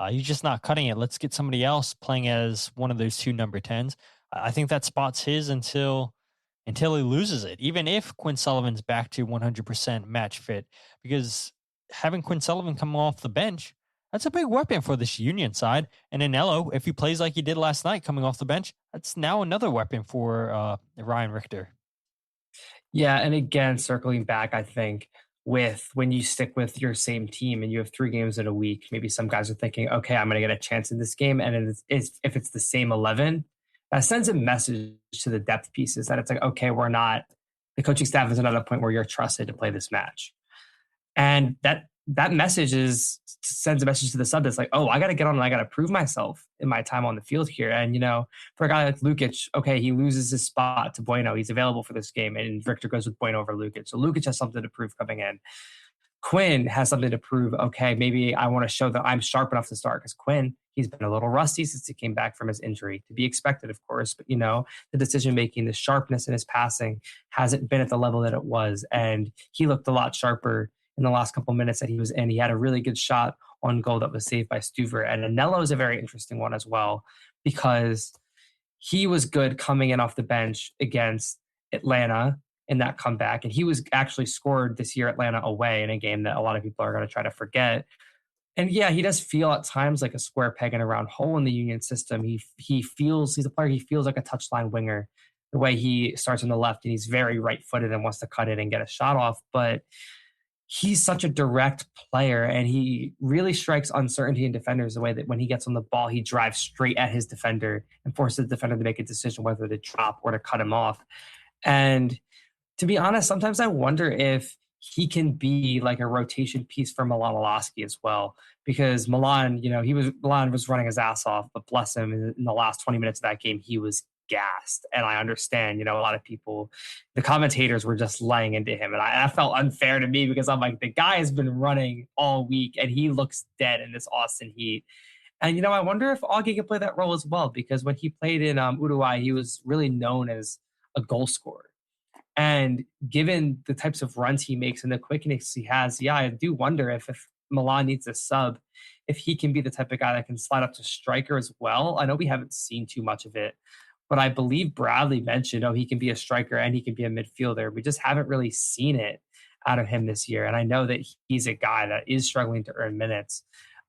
he's just not cutting it. Let's get somebody else playing as one of those two number 10s. I think that spot's his until he loses it, even if Quinn Sullivan's back to 100% match fit, because having Quinn Sullivan come off the bench, that's a big weapon for this Union side. And Anello, if he plays like he did last night coming off the bench, that's now another weapon for Ryan Richter. Yeah, and again, circling back, I think when you stick with your same team and you have 3 games in a week, maybe some guys are thinking, okay, I'm going to get a chance in this game. And if it's the same 11, that sends a message to the depth pieces that it's like, okay, the coaching staff is at another point where you're trusted to play this match. And that message sends a message to the sub that's like, oh, I got to get on and I got to prove myself in my time on the field here. And, for a guy like Lukic, okay, he loses his spot to Bueno. He's available for this game. And Richter goes with Bueno over Lukic. So Lukic has something to prove coming in. Quinn has something to prove. Okay, maybe I want to show that I'm sharp enough to start, because Quinn, he's been a little rusty since he came back from his injury, to be expected, of course. But, the decision-making, the sharpness in his passing hasn't been at the level that it was. And he looked a lot sharper in the last couple minutes that he was in. He had a really good shot on goal that was saved by Stuver. And Anello is a very interesting one as well, because he was good coming in off the bench against Atlanta in that comeback. And he was actually scored this year Atlanta away in a game that a lot of people are going to try to forget. And yeah, he does feel at times like a square peg in a round hole in the Union system. He's a player, he feels like a touchline winger, the way he starts on the left and he's very right-footed and wants to cut it and get a shot off. But he's such a direct player and he really strikes uncertainty in defenders the way that when he gets on the ball, he drives straight at his defender and forces the defender to make a decision whether to drop or to cut him off. And to be honest, sometimes I wonder if he can be like a rotation piece for Milan Olaski as well, because Milan was running his ass off, but bless him, in the last 20 minutes of that game, he was gassed. And I understand, a lot of people, the commentators were just laying into him. And I felt unfair to me because I'm like, the guy has been running all week and he looks dead in this Austin heat. And, I wonder if Augie can play that role as well, because when he played in Uruguay, he was really known as a goal scorer. And given the types of runs he makes and the quickness he has, I do wonder if Milan needs a sub, if he can be the type of guy that can slide up to striker as well. I know we haven't seen too much of it, but I believe Bradley mentioned, he can be a striker and he can be a midfielder. We just haven't really seen it out of him this year. And I know that he's a guy that is struggling to earn minutes,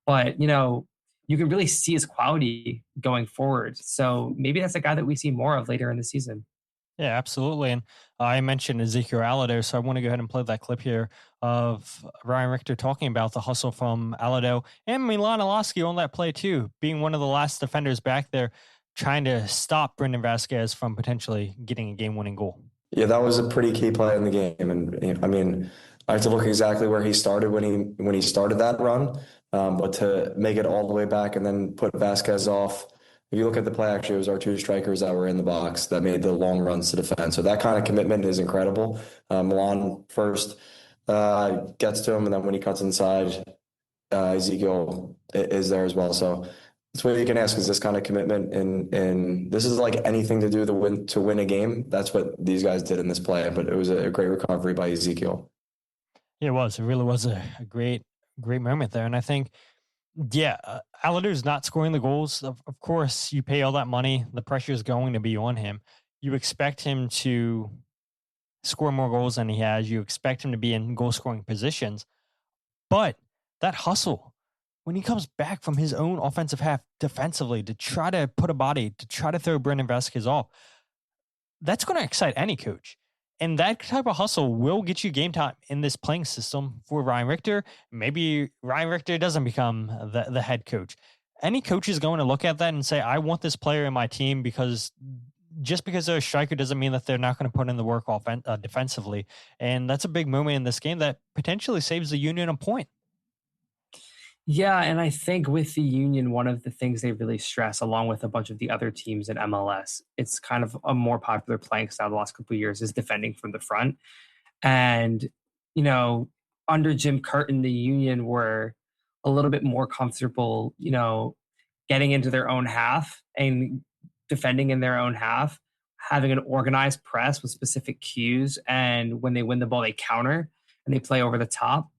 but, you can really see his quality going forward. So maybe that's a guy that we see more of later in the season. Yeah, absolutely. And I mentioned Ezekiel Alado, so I want to go ahead and play that clip here of Ryan Richter talking about the hustle from Alado and Milan Olaski on that play too, being one of the last defenders back there trying to stop Brendan Vasquez from potentially getting a game-winning goal. Yeah, that was a pretty key play in the game. And I mean, I have to look exactly where he started when he started that run, but to make it all the way back and then put Vasquez off. If you look at the play, actually, it was our two strikers that were in the box that made the long runs to defend. So that kind of commitment is incredible. Milan first gets to him, and then when he cuts inside, Ezekiel is there as well. So that's what you can ask, is this kind of commitment. And this is like anything to do to win a game. That's what these guys did in this play. But it was a great recovery by Ezekiel. It was. It really was a great moment there. And I think, Alado's not scoring the goals. Of course, you pay all that money. The pressure is going to be on him. You expect him to score more goals than he has. You expect him to be in goal-scoring positions. But that hustle, when he comes back from his own offensive half defensively to try to put a body, to try to throw Brendan Vasquez off, that's going to excite any coach. And that type of hustle will get you game time in this playing system for Ryan Richter. Maybe Ryan Richter doesn't become the head coach. Any coach is going to look at that and say, I want this player in my team, because just because they're a striker doesn't mean that they're not going to put in the work defensively. And that's a big moment in this game that potentially saves the Union a point. Yeah, and I think with the Union, one of the things they really stress, along with a bunch of the other teams in MLS, it's kind of a more popular playing style the last couple of years, is defending from the front. And, under Jim Curtin, the Union were a little bit more comfortable, getting into their own half and defending in their own half, having an organized press with specific cues. And when they win the ball, they counter and they play over the top.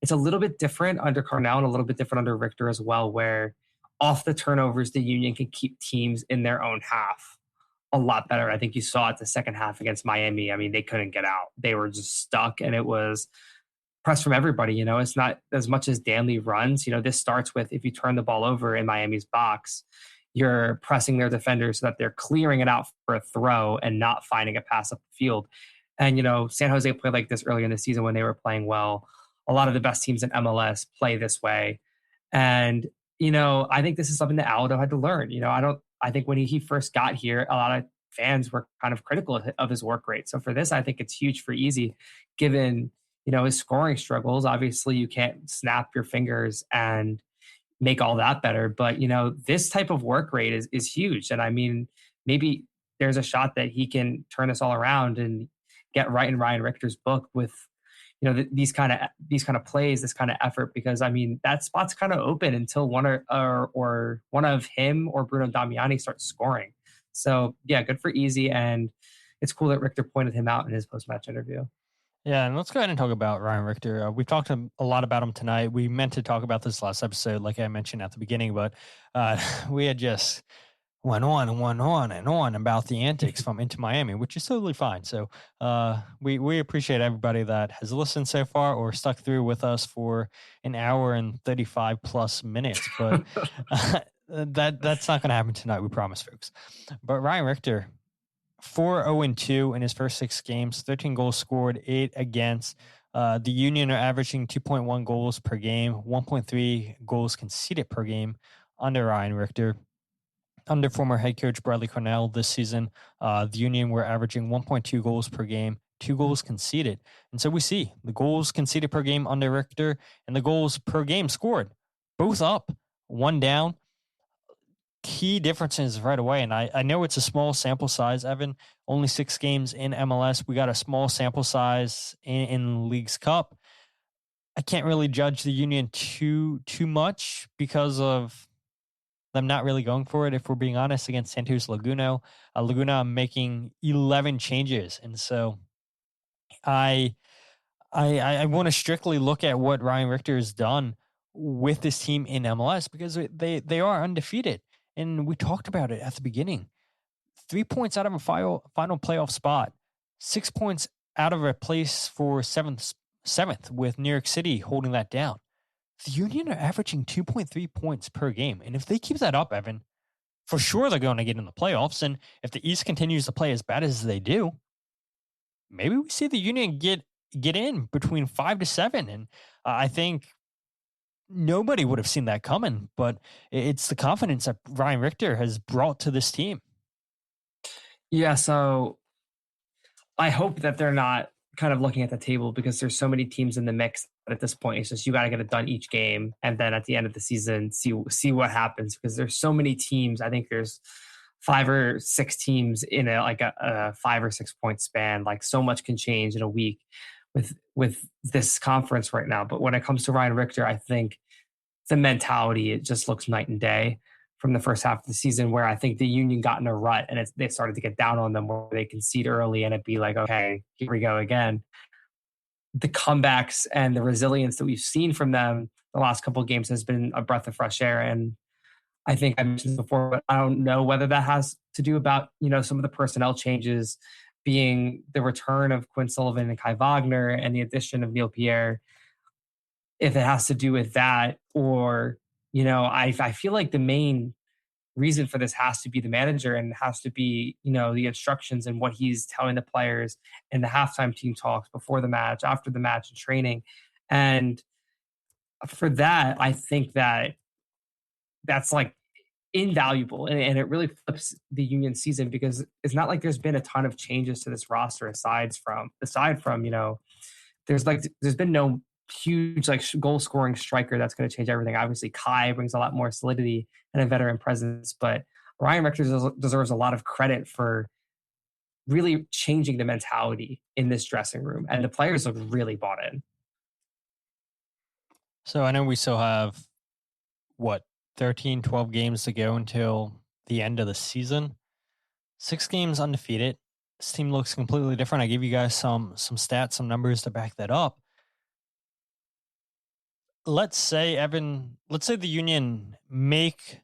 It's a little bit different under Carnell and a little bit different under Richter as well, where off the turnovers, the Union can keep teams in their own half a lot better. I think you saw it the second half against Miami. I mean, they couldn't get out. They were just stuck, and it was press from everybody. It's not as much as Danley runs. This starts with, if you turn the ball over in Miami's box, you're pressing their defenders so that they're clearing it out for a throw and not finding a pass up the field. And, San Jose played like this earlier in the season when they were playing well. A lot of the best teams in MLS play this way. And, I think this is something that Aldo had to learn. I think when he first got here, a lot of fans were kind of critical of his work rate. So for this, I think it's huge for Easy, given, his scoring struggles. Obviously, you can't snap your fingers and make all that better. But, this type of work rate is huge. And I mean, maybe there's a shot that he can turn this all around and get right in Ryan Richter's book with, these kind of plays, this kind of effort, because I mean, that spot's kind of open until one or one of him or Bruno Damiani starts scoring. So yeah, good for Easy. And it's cool that Richter pointed him out in his post-match interview. Yeah, and let's go ahead and talk about Ryan Richter. We've talked a lot about him tonight. We meant to talk about this last episode, like I mentioned at the beginning, but we had just went on and went on and on about the antics from Inter Miami, which is totally fine. So we appreciate everybody that has listened so far or stuck through with us for an hour and 35 plus minutes. But that's not going to happen tonight. We promise, folks. But Ryan Richter, 4-0-2 in his first 6 games, 13 goals scored, 8 against. The Union are averaging 2.1 goals per game, 1.3 goals conceded per game under Ryan Richter. Under former head coach Bradley Cornell this season, the Union were averaging 1.2 goals per game, 2 goals conceded. And so we see the goals conceded per game under Richter and the goals per game scored, both up, 1 down. Key differences right away. And I know it's a small sample size, Evan, only 6 games in MLS. We got a small sample size in League's Cup. I can't really judge the Union too much because of them not really going for it, if we're being honest, against Santos Laguna. Laguna making 11 changes. And so I want to strictly look at what Ryan Richter has done with this team in MLS because they are undefeated. And we talked about it at the beginning. 3 points out of a final playoff spot, 6 points out of a place for seventh with New York City holding that down. The Union are averaging 2.3 points per game. And if they keep that up, Evan, for sure they're going to get in the playoffs. And if the East continues to play as bad as they do, maybe we see the Union get in between 5 to 7. And I think nobody would have seen that coming, but it's the confidence that Ryan Richter has brought to this team. Yeah, so I hope that they're not kind of looking at the table because there's so many teams in the mix at this point. It's just you got to get it done each game, and then at the end of the season, see what happens because there's so many teams. I think there's 5 or 6 teams in a 5 or 6 point span. Like so much can change in a week with this conference right now. But when it comes to Ryan Richter, I think the mentality, it just looks night and day from the first half of the season where I think the Union got in a rut and they started to get down on them where they concede early and it'd be like, okay, here we go again. The comebacks and the resilience that we've seen from them the last couple of games has been a breath of fresh air. And I think I mentioned before, but I don't know whether that has to do about, some of the personnel changes being the return of Quinn Sullivan and Kai Wagner and the addition of Neil Pierre. If it has to do with that or, I feel like the main reason for this has to be the manager and has to be, the instructions and what he's telling the players in the halftime team talks before the match, after the match and training. And for that, I think that's like invaluable. And it really flips the Union season because it's not like there's been a ton of changes to this roster aside from, there's been no huge goal scoring striker that's going to change everything. Obviously Kai brings a lot more solidity and a veteran presence, but Ryan Richter deserves a lot of credit for really changing the mentality in this dressing room, and the players look really bought in. So I know we still have 13, 12 games to go until the end of the season. 6 games undefeated. This team looks completely different. I gave you guys some stats, some numbers to back that up. Let's say, Evan, the Union make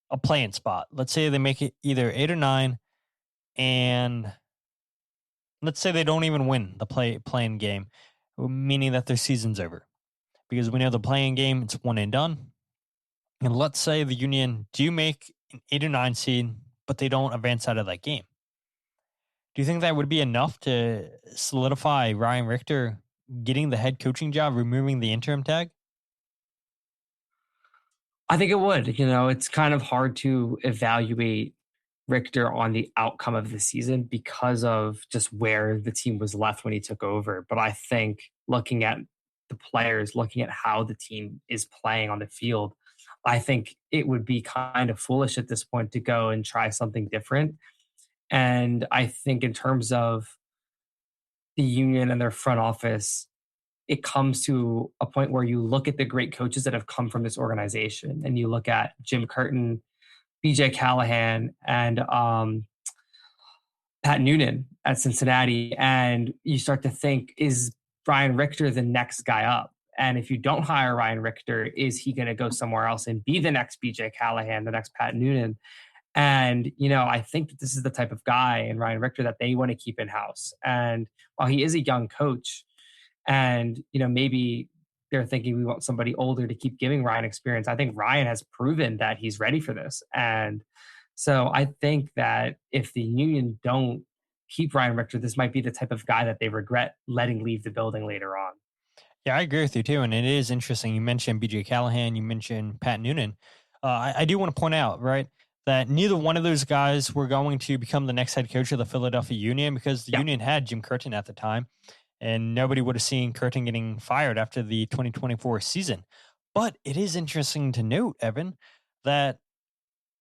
a play-in spot. Let's say they make it either 8 or 9, and let's say they don't even win the play-in game, meaning that their season's over. Because we know the play-in game, it's one and done. And let's say the Union do make an 8 or 9 seed, but they don't advance out of that game. Do you think that would be enough to solidify Ryan Richter getting the head coaching job, removing the interim tag? I think it would. It's kind of hard to evaluate Richter on the outcome of the season because of just where the team was left when he took over. But I think looking at the players, looking at how the team is playing on the field, I think it would be kind of foolish at this point to go and try something different. And I think in terms of the Union and their front office, it comes to a point where you look at the great coaches that have come from this organization and you look at Jim Curtin, BJ Callahan, and Pat Noonan at Cincinnati. And you start to think, is Ryan Richter the next guy up? And if you don't hire Ryan Richter, is he going to go somewhere else and be the next BJ Callahan, the next Pat Noonan? And, I think that this is the type of guy in Ryan Richter that they want to keep in-house. And while he is a young coach and, maybe they're thinking we want somebody older to keep giving Ryan experience, I think Ryan has proven that he's ready for this. And so I think that if the Union don't keep Ryan Richter, this might be the type of guy that they regret letting leave the building later on. Yeah, I agree with you too. And it is interesting. You mentioned BJ Callahan, you mentioned Pat Noonan. I do want to point out, right, that neither one of those guys were going to become the next head coach of the Philadelphia Union, because the Union had Jim Curtin at the time, and nobody would have seen Curtin getting fired after the 2024 season. But it is interesting to note, Evan, that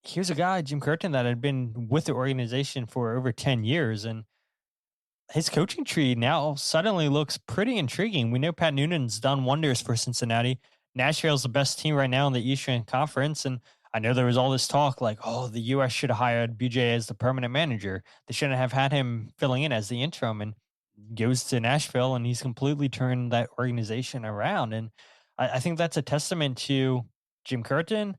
here's a guy, Jim Curtin, that had been with the organization for over 10 years, and his coaching tree now suddenly looks pretty intriguing. We know Pat Noonan's done wonders for Cincinnati. Nashville's the best team right now in the Eastern Conference, and I know there was all this talk like, oh, the U.S. should have hired BJ as the permanent manager. They shouldn't have had him filling in as the interim, and goes to Nashville, and he's completely turned that organization around. And I think that's a testament to Jim Curtin,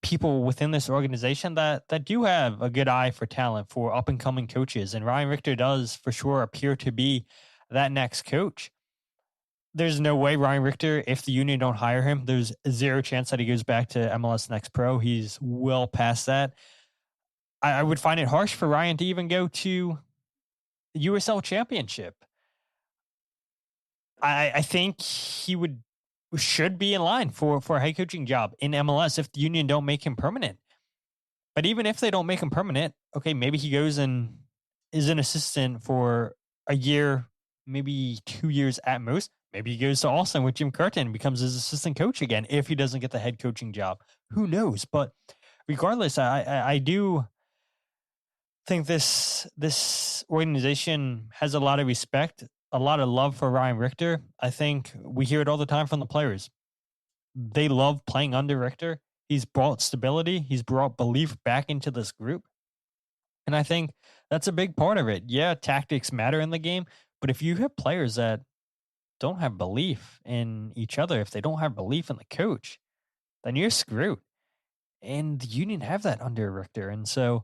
people within this organization that do have a good eye for talent, for up and coming coaches. And Ryan Richter does for sure appear to be that next coach. There's no way Ryan Richter, if the Union don't hire him, there's zero chance that he goes back to MLS Next Pro. He's well past that. I would find it harsh for Ryan to even go to the USL Championship. I think he should be in line for a head coaching job in MLS if the Union don't make him permanent. But even if they don't make him permanent, okay, maybe he goes and is an assistant for a year, maybe 2 years at most. Maybe he goes to Austin with Jim Curtin and becomes his assistant coach again if he doesn't get the head coaching job. Who knows? But regardless, I do think this organization has a lot of respect, a lot of love for Ryan Richter. I think we hear it all the time from the players. They love playing under Richter. He's brought stability. He's brought belief back into this group. And I think that's a big part of it. Yeah, tactics matter in the game, but if you have players that don't have belief in each other, if they don't have belief in the coach, then you're screwed. And the Union have that under Richter. And so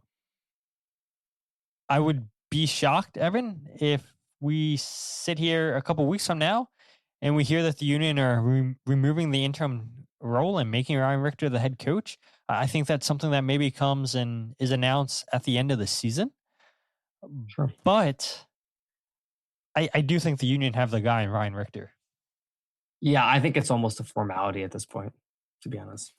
I would be shocked, Evan, if we sit here a couple weeks from now and we hear that the Union are removing the interim role and making Ryan Richter the head coach. I think that's something that maybe comes and is announced at the end of the season. Sure. But I do think the Union have the guy in Ryan Richter. Yeah, I think it's almost a formality at this point, to be honest.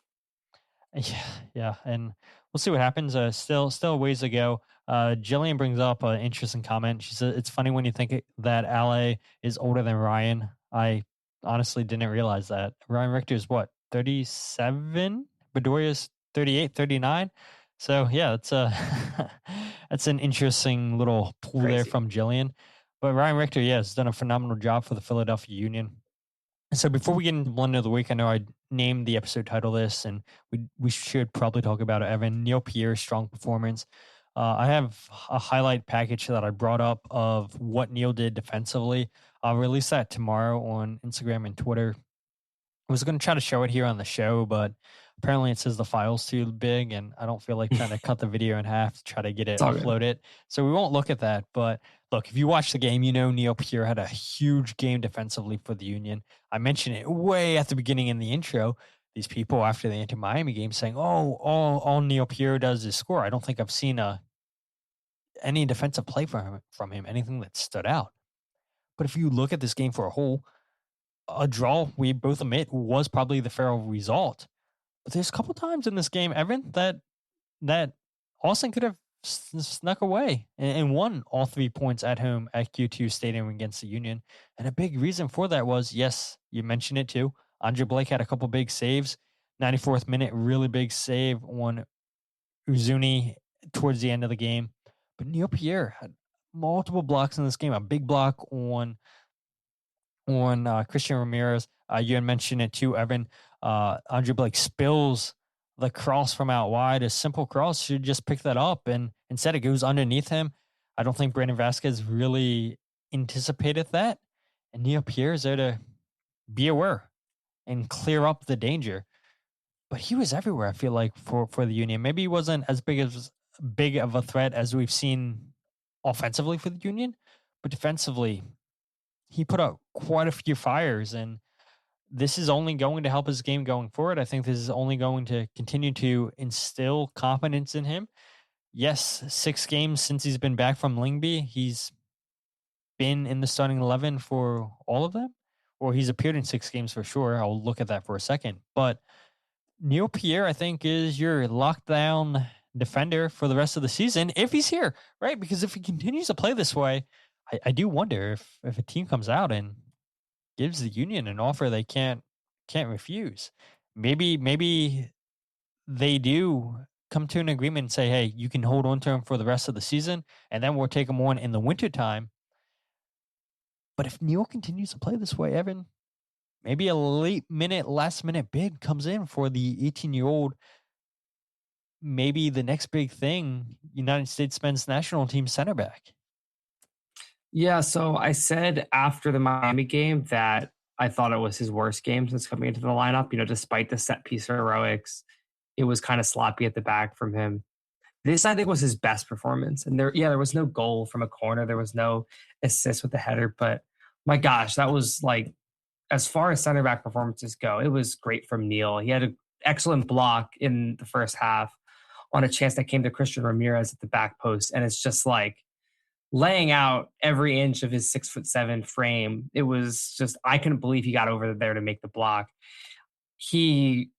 Yeah, and we'll see what happens. Still ways to go. Jillian brings up an interesting comment. She said, it's funny when you think that Ale is older than Ryan. I honestly didn't realize that. Ryan Richter is what, 37? Bedoria's 38, 39. So yeah, that's an interesting little pull there from Jillian. But Ryan Richter, has done a phenomenal job for the Philadelphia Union. And so before we get into Blunder of the Week, I know I named the episode title this, and we should probably talk about it, Evan. Neil Pierre's strong performance. I have a highlight package that I brought up of what Neil did defensively. I'll release that tomorrow on Instagram and Twitter. I was going to try to show it here on the show, but apparently it says the file's too big, and I don't feel like trying to cut the video in half to try to get it uploaded. So we won't look at that. But look, if you watch the game, you know Neil Pierre had a huge game defensively for the Union. I mentioned it way at the beginning in the intro. These people after the Inter-Miami game saying, oh, all Neil Pierre does is score. I don't think I've seen any defensive play from him, anything that stood out. But if you look at this game for a whole, a draw, we both admit, was probably the fair result. But there's a couple times in this game, Evan, that Austin could have snuck away and won all 3 points at home at Q2 Stadium against the Union. And a big reason for that was, yes, you mentioned it too, Andre Blake had a couple big saves. 94th minute, really big save on Uzuni towards the end of the game. But Neil Pierre had multiple blocks in this game, a big block on Christian Ramirez. You had mentioned it too, Evan. Andre Blake spills the cross from out wide. A simple cross, should just pick that up, and instead it goes underneath him. I don't think Brandon Vasquez really anticipated that. And Neil Pierre is there to be aware and clear up the danger. but he was everywhere. I feel like for the Union, maybe he wasn't as big of a threat as we've seen offensively for the Union, but defensively, he put out quite a few fires, and this is only going to help his game going forward. I think this is only going to continue to instill confidence in him. Yes, 6 games since he's been back from Lyngby, he's been in the starting 11 for all of them, or he's appeared in 6 games for sure. I'll look at that for a second. But Neil Pierre, I think, is your lockdown defender for the rest of the season if he's here, right? Because if he continues to play this way, I do wonder if a team comes out and gives the Union an offer they can't refuse. Maybe they do come to an agreement and say, hey, you can hold on to him for the rest of the season, and then we'll take him on in the wintertime. But if Neil continues to play this way, Evan, maybe a last minute bid comes in for the 18-year-old. Maybe the next big thing, United States men's national team center back. Yeah, so I said after the Miami game that I thought it was his worst game since coming into the lineup. Despite the set piece heroics, it was kind of sloppy at the back from him. This, I think, was his best performance. And there was no goal from a corner. There was no assist with the header. But my gosh, that was like, as far as center back performances go, it was great from Neil. He had an excellent block in the first half on a chance that came to Christian Ramirez at the back post. And it's just like laying out every inch of his 6'7" frame. It was just, I couldn't believe he got over there to make the block. He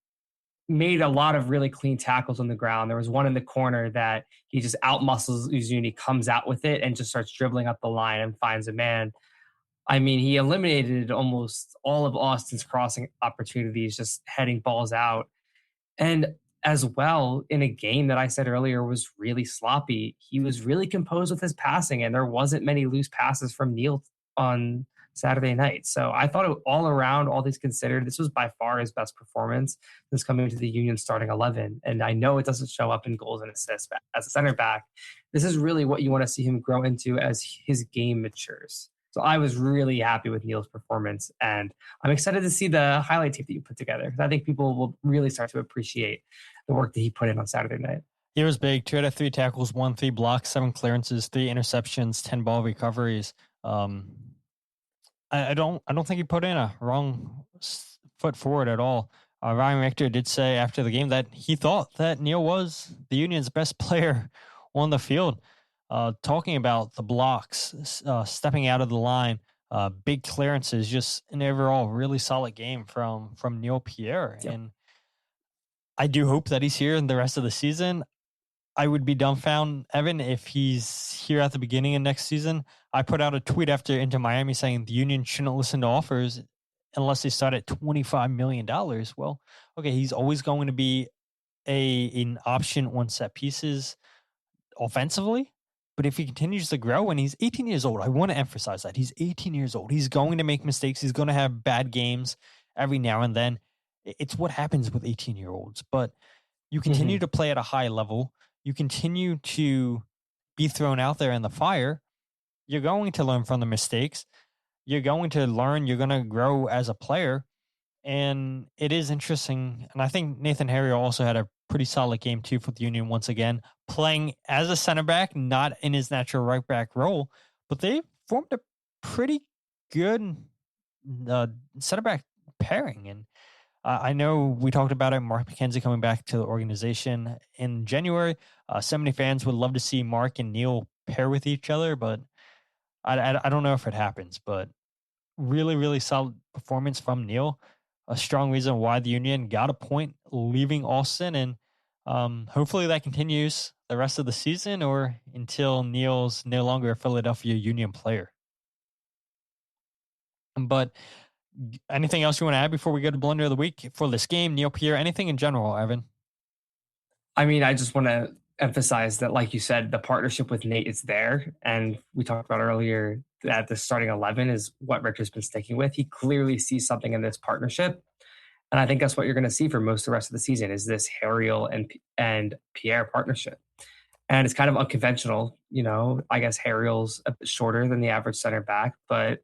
made a lot of really clean tackles on the ground. There was one in the corner that he just out-muscles Uzuni, comes out with it and just starts dribbling up the line and finds a man. I mean, he eliminated almost all of Austin's crossing opportunities, just heading balls out. And as well, in a game that I said earlier was really sloppy, he was really composed with his passing, and there wasn't many loose passes from Neil on Saturday night. So I thought all around, all things considered, this was by far his best performance since coming to the Union starting 11. And I know it doesn't show up in goals and assists, but as a center back, this is really what you want to see him grow into as his game matures. So I was really happy with Neil's performance, and I'm excited to see the highlight tape that you put together, because I think people will really start to appreciate the work that he put in on Saturday night. He was big. 2 out of 3 tackles, 1 3 blocks, 7 clearances, 3 interceptions, 10 ball recoveries. I don't think he put in a wrong foot forward at all. Ryan Richter did say after the game that he thought that Neil was the Union's best player on the field. Talking about the blocks, stepping out of the line, big clearances, just an overall really solid game from Neil Pierre. Yep. And I do hope that he's here in the rest of the season. I would be dumbfounded, Evan, if he's here at the beginning of next season. I put out a tweet after Inter Miami saying the Union shouldn't listen to offers unless they start at $25 million. Well, okay, he's always going to be an option on set pieces offensively. But if he continues to grow, and he's 18 years old, I want to emphasize that. He's 18 years old. He's going to make mistakes. He's going to have bad games every now and then. It's what happens with 18-year-olds. But you continue to play at a high level. You continue to be thrown out there in the fire. You're going to learn from the mistakes. You're going to learn. You're going to grow as a player. And it is interesting. And I think Nathan Harrier also had a pretty solid game too for the Union once again, playing as a center back, not in his natural right back role, but they formed a pretty good center back pairing. And I know we talked about it, Mark McKenzie coming back to the organization in January. So many fans would love to see Mark and Neil pair with each other, but I don't know if it happens. But really, really solid performance from Neil. A strong reason why the Union got a point leaving Austin, and hopefully that continues the rest of the season or until Neil's no longer a Philadelphia Union player. But anything else you want to add before we go to Blunder of the Week for this game, Neil Pierre, anything in general, Evan? I mean, I just want to emphasize that, like you said, the partnership with Nate is there. And we talked about earlier that the starting 11 is what Richter's been sticking with. He clearly sees something in this partnership. And I think that's what you're going to see for most of the rest of the season is this Harriel and Pierre partnership. And it's kind of unconventional. I guess Harriel's a bit shorter than the average center back, but,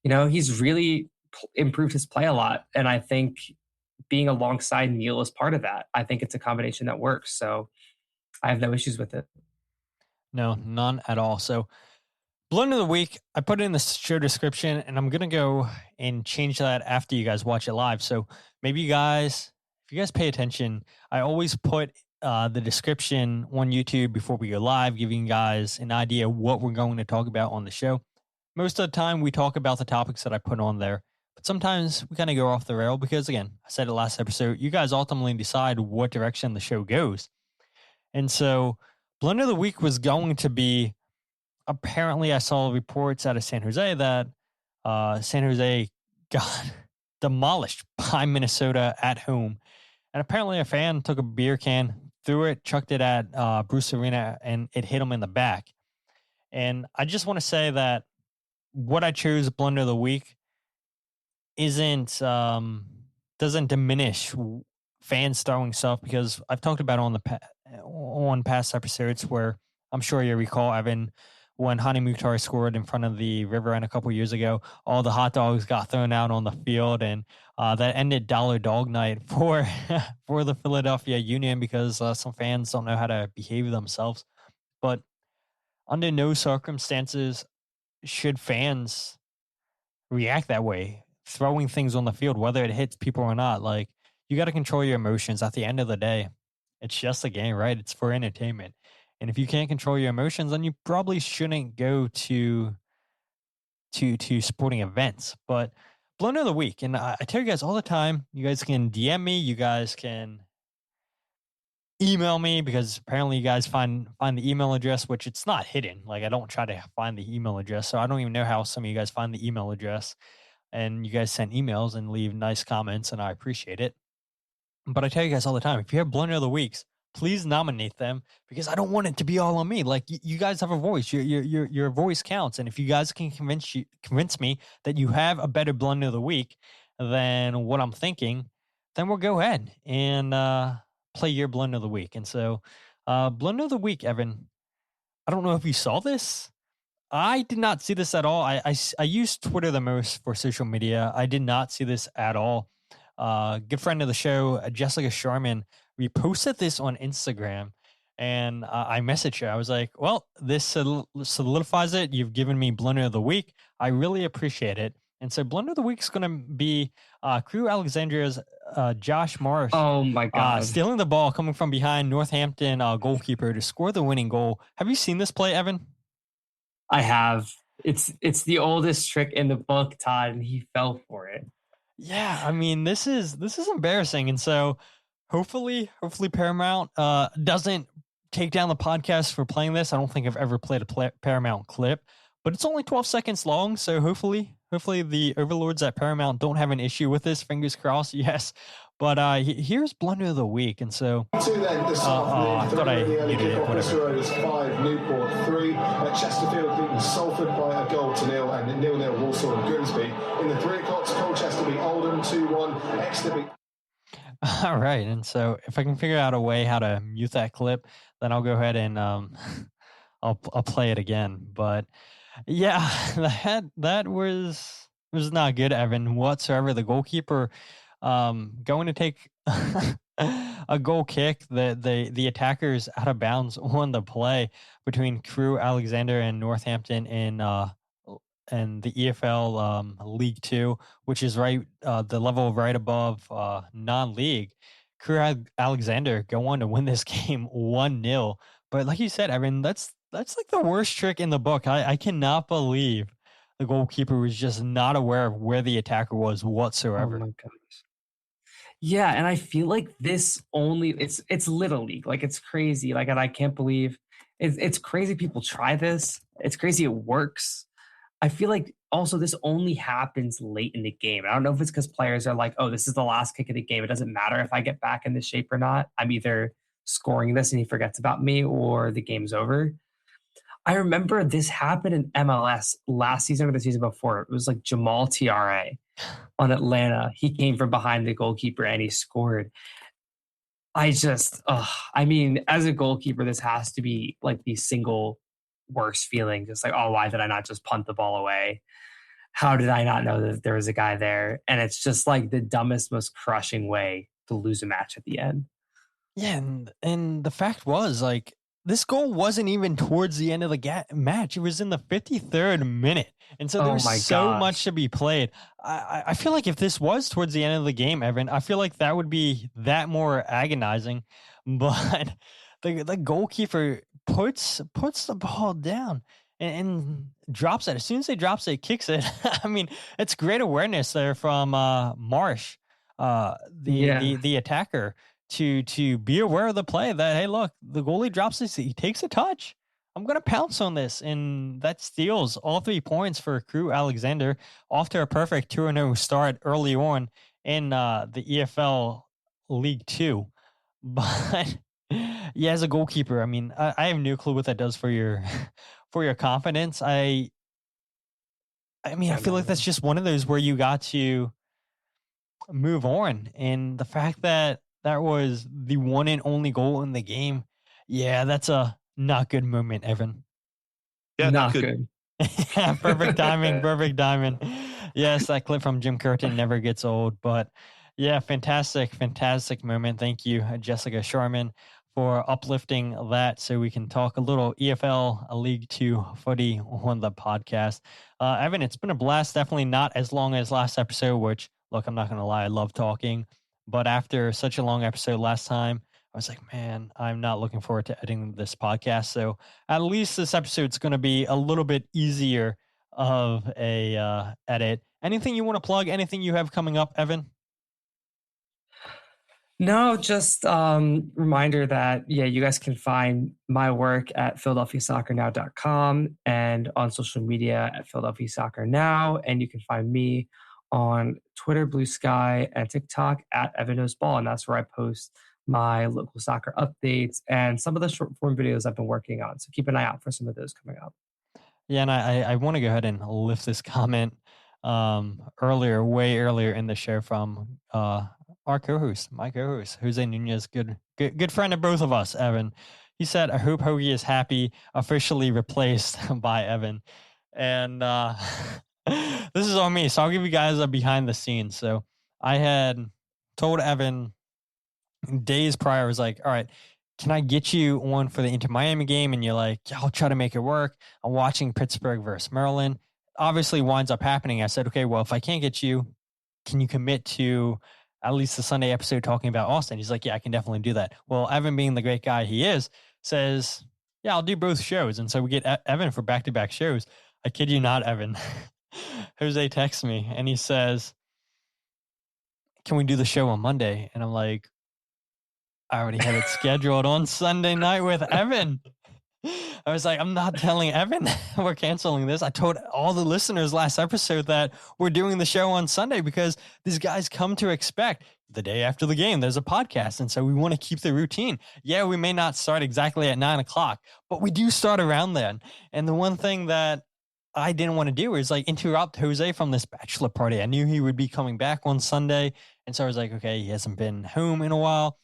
he's really improved his play a lot. And I think being alongside Neil is part of that. I think it's a combination that works. So I have no issues with it. No, none at all. So Blunder of the week, I put it in the show description, and I'm going to go and change that after you guys watch it live. So maybe you guys, if you guys pay attention, I always put the description on YouTube before we go live, giving you guys an idea of what we're going to talk about on the show. Most of the time, we talk about the topics that I put on there, but sometimes we kind of go off the rail because, again, I said it last episode, you guys ultimately decide what direction the show goes. And so Blunder of the week was going to be, apparently I saw reports out of San Jose that San Jose got demolished by Minnesota at home. And apparently a fan took a beer can, threw it, chucked it at Bruce Arena, and it hit him in the back. And I just want to say that what I chose Blunder of the week doesn't diminish fans throwing stuff, because I've talked about it on past episodes where I'm sure you recall, Evan, when Hani Mukhtar scored in front of the River End a couple years ago, all the hot dogs got thrown out on the field, and that ended Dollar Dog Night for the Philadelphia Union because some fans don't know how to behave themselves. But under no circumstances should fans react that way, throwing things on the field, whether it hits people or not. Like, you got to control your emotions. At the end of the day, it's just a game, right? It's for entertainment. And if you can't control your emotions, then you probably shouldn't go to sporting events. But Blunder of the week, and I tell you guys all the time, you guys can DM me, you guys can email me, because apparently you guys find the email address, which it's not hidden. Like, I don't try to find the email address, so I don't even know how some of you guys find the email address. And you guys send emails and leave nice comments, and I appreciate it. But I tell you guys all the time, if you have Blunder of the weeks, please nominate them, because I don't want it to be all on me. Like, you guys have a voice. Your voice counts. And if you guys can convince me that you have a better Blunder of the week than what I'm thinking, then we'll go ahead and play your Blunder of the week. And so, Blunder of the week, Evan, I don't know if you saw this. I did not see this at all. I use Twitter the most for social media. I did not see this at all. Good friend of the show, Jessica Sharman, reposted this on Instagram, and I messaged her. I was like, well, this solidifies it. You've given me Blunder of the week. I really appreciate it. And so Blunder of the week is going to be Crewe Alexandria's Josh Marsh. Oh my God. Stealing the ball, coming from behind Northampton goalkeeper to score the winning goal. Have you seen this play, Evan? I have. It's the oldest trick in the book, Todd, and he fell for it. Yeah, I mean, this is embarrassing. And so hopefully Paramount doesn't take down the podcast for playing this. I don't think I've ever played a Paramount clip, but it's only 12 seconds long. So hopefully the overlords at Paramount don't have an issue with this. Fingers crossed. Yes. But here's Blunder of the week. And so I thought I muted it. Whatever. 5, Newport 3. Chesterfield beaten Salford by a 1-0, and 0-0 Walsall and Grimsby. In the 3 o'clocks, Colchester beat Oldham 2-1. Exeter beat. All right. And so if I can figure out a way how to mute that clip, then I'll go ahead and I'll play it again. But yeah, that was not good, Evan, whatsoever. The goalkeeper going to take a goal kick, the attackers out of bounds on the play between Crewe, Alexander, and Northampton in the EFL League 2, which is right the level right above non-league. Crewe Alexander go on to win this game 1-0. But like you said, Evan, that's like the worst trick in the book. I cannot believe the goalkeeper was just not aware of where the attacker was whatsoever. Oh my gosh. Yeah, and I feel like this it's Little League. Like, it's crazy. Like, and I can't believe it's crazy people try this. It's crazy it works. I feel like also this only happens late in the game. I don't know if it's because players are like, oh, this is the last kick of the game. It doesn't matter if I get back in this shape or not. I'm either scoring this and he forgets about me, or the game's over. I remember this happened in MLS last season or the season before. It was like Jamal Tiare on Atlanta. He came from behind the goalkeeper and he scored. I mean, as a goalkeeper, this has to be like the single worst feeling. Just like, oh, why did I not just punt the ball away? how did I not know that there was a guy there? And it's just like the dumbest, most crushing way to lose a match at the end. Yeah, and the fact was, like, this goal wasn't even towards the end of the match. It was in the 53rd minute. And so there's so much to be played. I feel like if this was towards the end of the game, Evan, I feel like that would be that more agonizing. But the goalkeeper puts the ball down and drops it. As soon as he drops it, kicks it. I mean, it's great awareness there from Marsh, the attacker, to be aware of the play that, hey, look, the goalie drops this, he takes a touch. I'm going to pounce on this. And that steals all 3 points for Crewe Alexander off to a perfect 2-0 start early on in the EFL League 2. But yeah, as a goalkeeper, I mean, I have no clue what that does for your confidence. I mean, I feel like that's just one of those where you got to move on. And the fact that was the one and only goal in the game, yeah, that's a not good moment, Evan. Yeah, not good. Perfect timing. Yes, that clip from Jim Curtin never gets old. But yeah, fantastic moment. Thank you, Jessica Sharman, for uplifting that so we can talk a little EFL League 2 footy on the podcast. Evan, it's been a blast. Definitely not as long as last episode, which, look, I'm not going to lie, I love talking. But after such a long episode last time, I was like, man, I'm not looking forward to editing this podcast. So at least this episode's going to be a little bit easier of a edit. Anything you want to plug? Anything you have coming up, Evan? No, just reminder that, you guys can find my work at PhiladelphiaSoccerNow.com and on social media at Philadelphia Soccer Now. And you can find me on Twitter, Blue Sky, and TikTok at Evan Knows Ball. And that's where I post my local soccer updates and some of the short form videos I've been working on. So keep an eye out for some of those coming up. Yeah, and I want to go ahead and lift this comment way earlier in the show from my co-host, Jose Nunez, good friend of both of us, Evan. He said, I hope Hoagie is happy, officially replaced by Evan. And this is on me, so I'll give you guys a behind the scenes. So I had told Evan days prior, I was like, all right, can I get you on for the Inter Miami game? And you're like, yeah, I'll try to make it work. I'm watching Pittsburgh versus Maryland. Obviously winds up happening. I said, okay, well, if I can't get you, can you commit to at least the Sunday episode talking about Austin? He's like, yeah, I can definitely do that. Well, Evan, being the great guy he is, says, yeah, I'll do both shows. And so we get Evan for back-to-back shows. I kid you not, Evan. Jose texts me and he says, can we do the show on Monday? And I'm like, I already had it scheduled on Sunday night with Evan. I was like, I'm not telling Evan we're canceling this. I told all the listeners last episode that we're doing the show on Sunday because these guys come to expect the day after the game, there's a podcast. And so we want to keep the routine. Yeah, we may not start exactly at 9:00, but we do start around then. And the one thing that I didn't want to do is like interrupt Jose from this bachelor party. I knew he would be coming back on Sunday. And so I was like, okay, he hasn't been home in a while.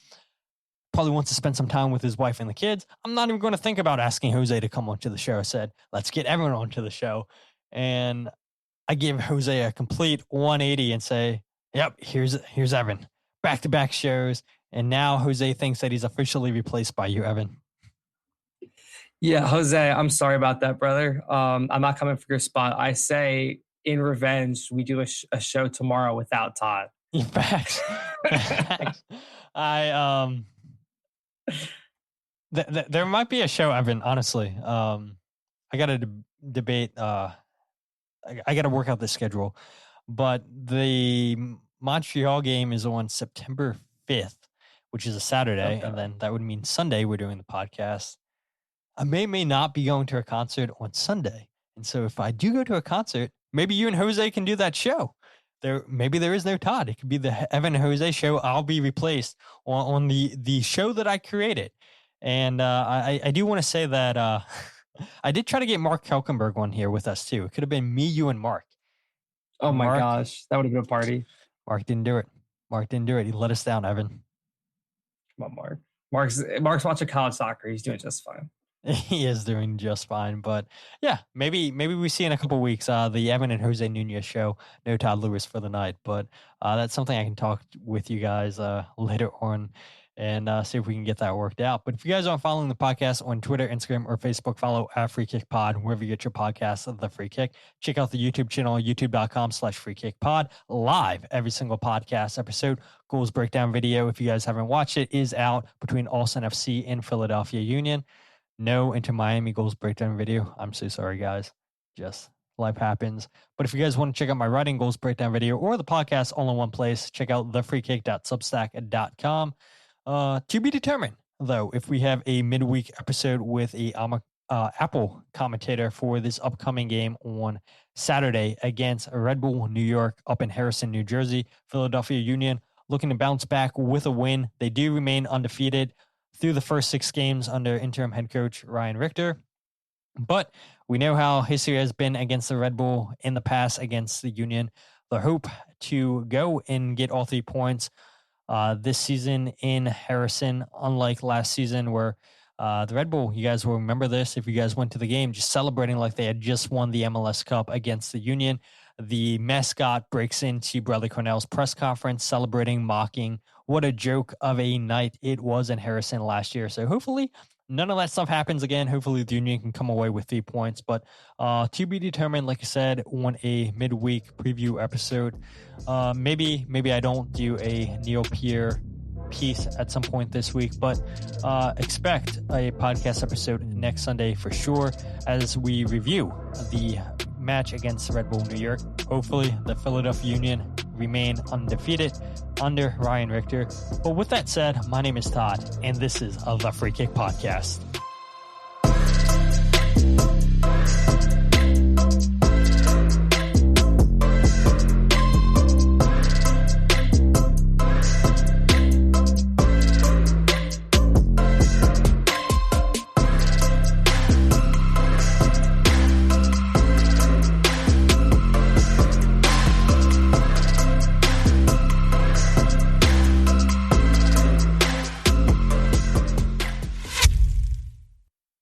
Probably wants to spend some time with his wife and the kids. I'm not even going to think about asking Jose to come onto the show. I said, let's get everyone onto the show. And I give Jose a complete 180 and say, yep, here's Evan. Back-to-back shows. And now Jose thinks that he's officially replaced by you, Evan. Yeah, Jose, I'm sorry about that, brother. I'm not coming for your spot. I say, in revenge, we do a show tomorrow without Todd. Facts. There might be a show, Evan, honestly. I got to debate. I got to work out the schedule. But the Montreal game is on September 5th, which is a Saturday. Okay. And then that would mean Sunday we're doing the podcast. I may not be going to a concert on Sunday. And so if I do go to a concert, maybe you and Jose can do that show. Maybe there is no Todd. It could be the Evan and Jose show. I'll be replaced on the show that I created. And I do want to say that I did try to get Mark Kelkenberg on here with us too. It could have been me, you, and Mark. Oh my gosh, that would have been a party. Mark didn't do it. He let us down, Evan. Come on, Mark. Mark's watching college soccer. He's doing just fine. He is doing just fine, but yeah, maybe we see in a couple weeks the Evan and Jose Nunez show. No Todd Lewis for the night, but that's something I can talk with you guys later on and see if we can get that worked out. But if you guys aren't following the podcast on Twitter, Instagram, or Facebook, follow at Free Kick Pod wherever you get your podcasts of The Free Kick. Check out the YouTube channel, youtube.com/freekickpod, live every single podcast episode. Goals breakdown video, if you guys haven't watched it, is out between Austin FC and Philadelphia Union. No Inter Miami goals breakdown video. I'm so sorry, guys. Just life happens. But if you guys want to check out my writing goals breakdown video or the podcast all in one place, check out thefreekick.substack.com. To be determined, though, if we have a midweek episode with a Apple commentator for this upcoming game on Saturday against Red Bull New York up in Harrison, New Jersey. Philadelphia Union looking to bounce back with a win. They do remain undefeated through the first 6 games under interim head coach Ryan Richter. But we know how history has been against the Red Bull in the past against the Union. The hope to go and get all 3 points this season in Harrison, unlike last season where the Red Bull, you guys will remember this if you guys went to the game, just celebrating like they had just won the MLS Cup against the Union. The mascot breaks into Bradley Cornell's press conference, celebrating, mocking. What a joke of a night it was in Harrison last year. So hopefully none of that stuff happens again. Hopefully the Union can come away with 3 points. But to be determined, like I said, on a midweek preview episode. Maybe I don't do a Neil Pierre piece at some point this week, but expect a podcast episode next Sunday for sure as we review the match against Red Bull New York. Hopefully the Philadelphia Union remain undefeated under Ryan Richter. But with that said, my name is Todd, and this is the Free Kick Podcast.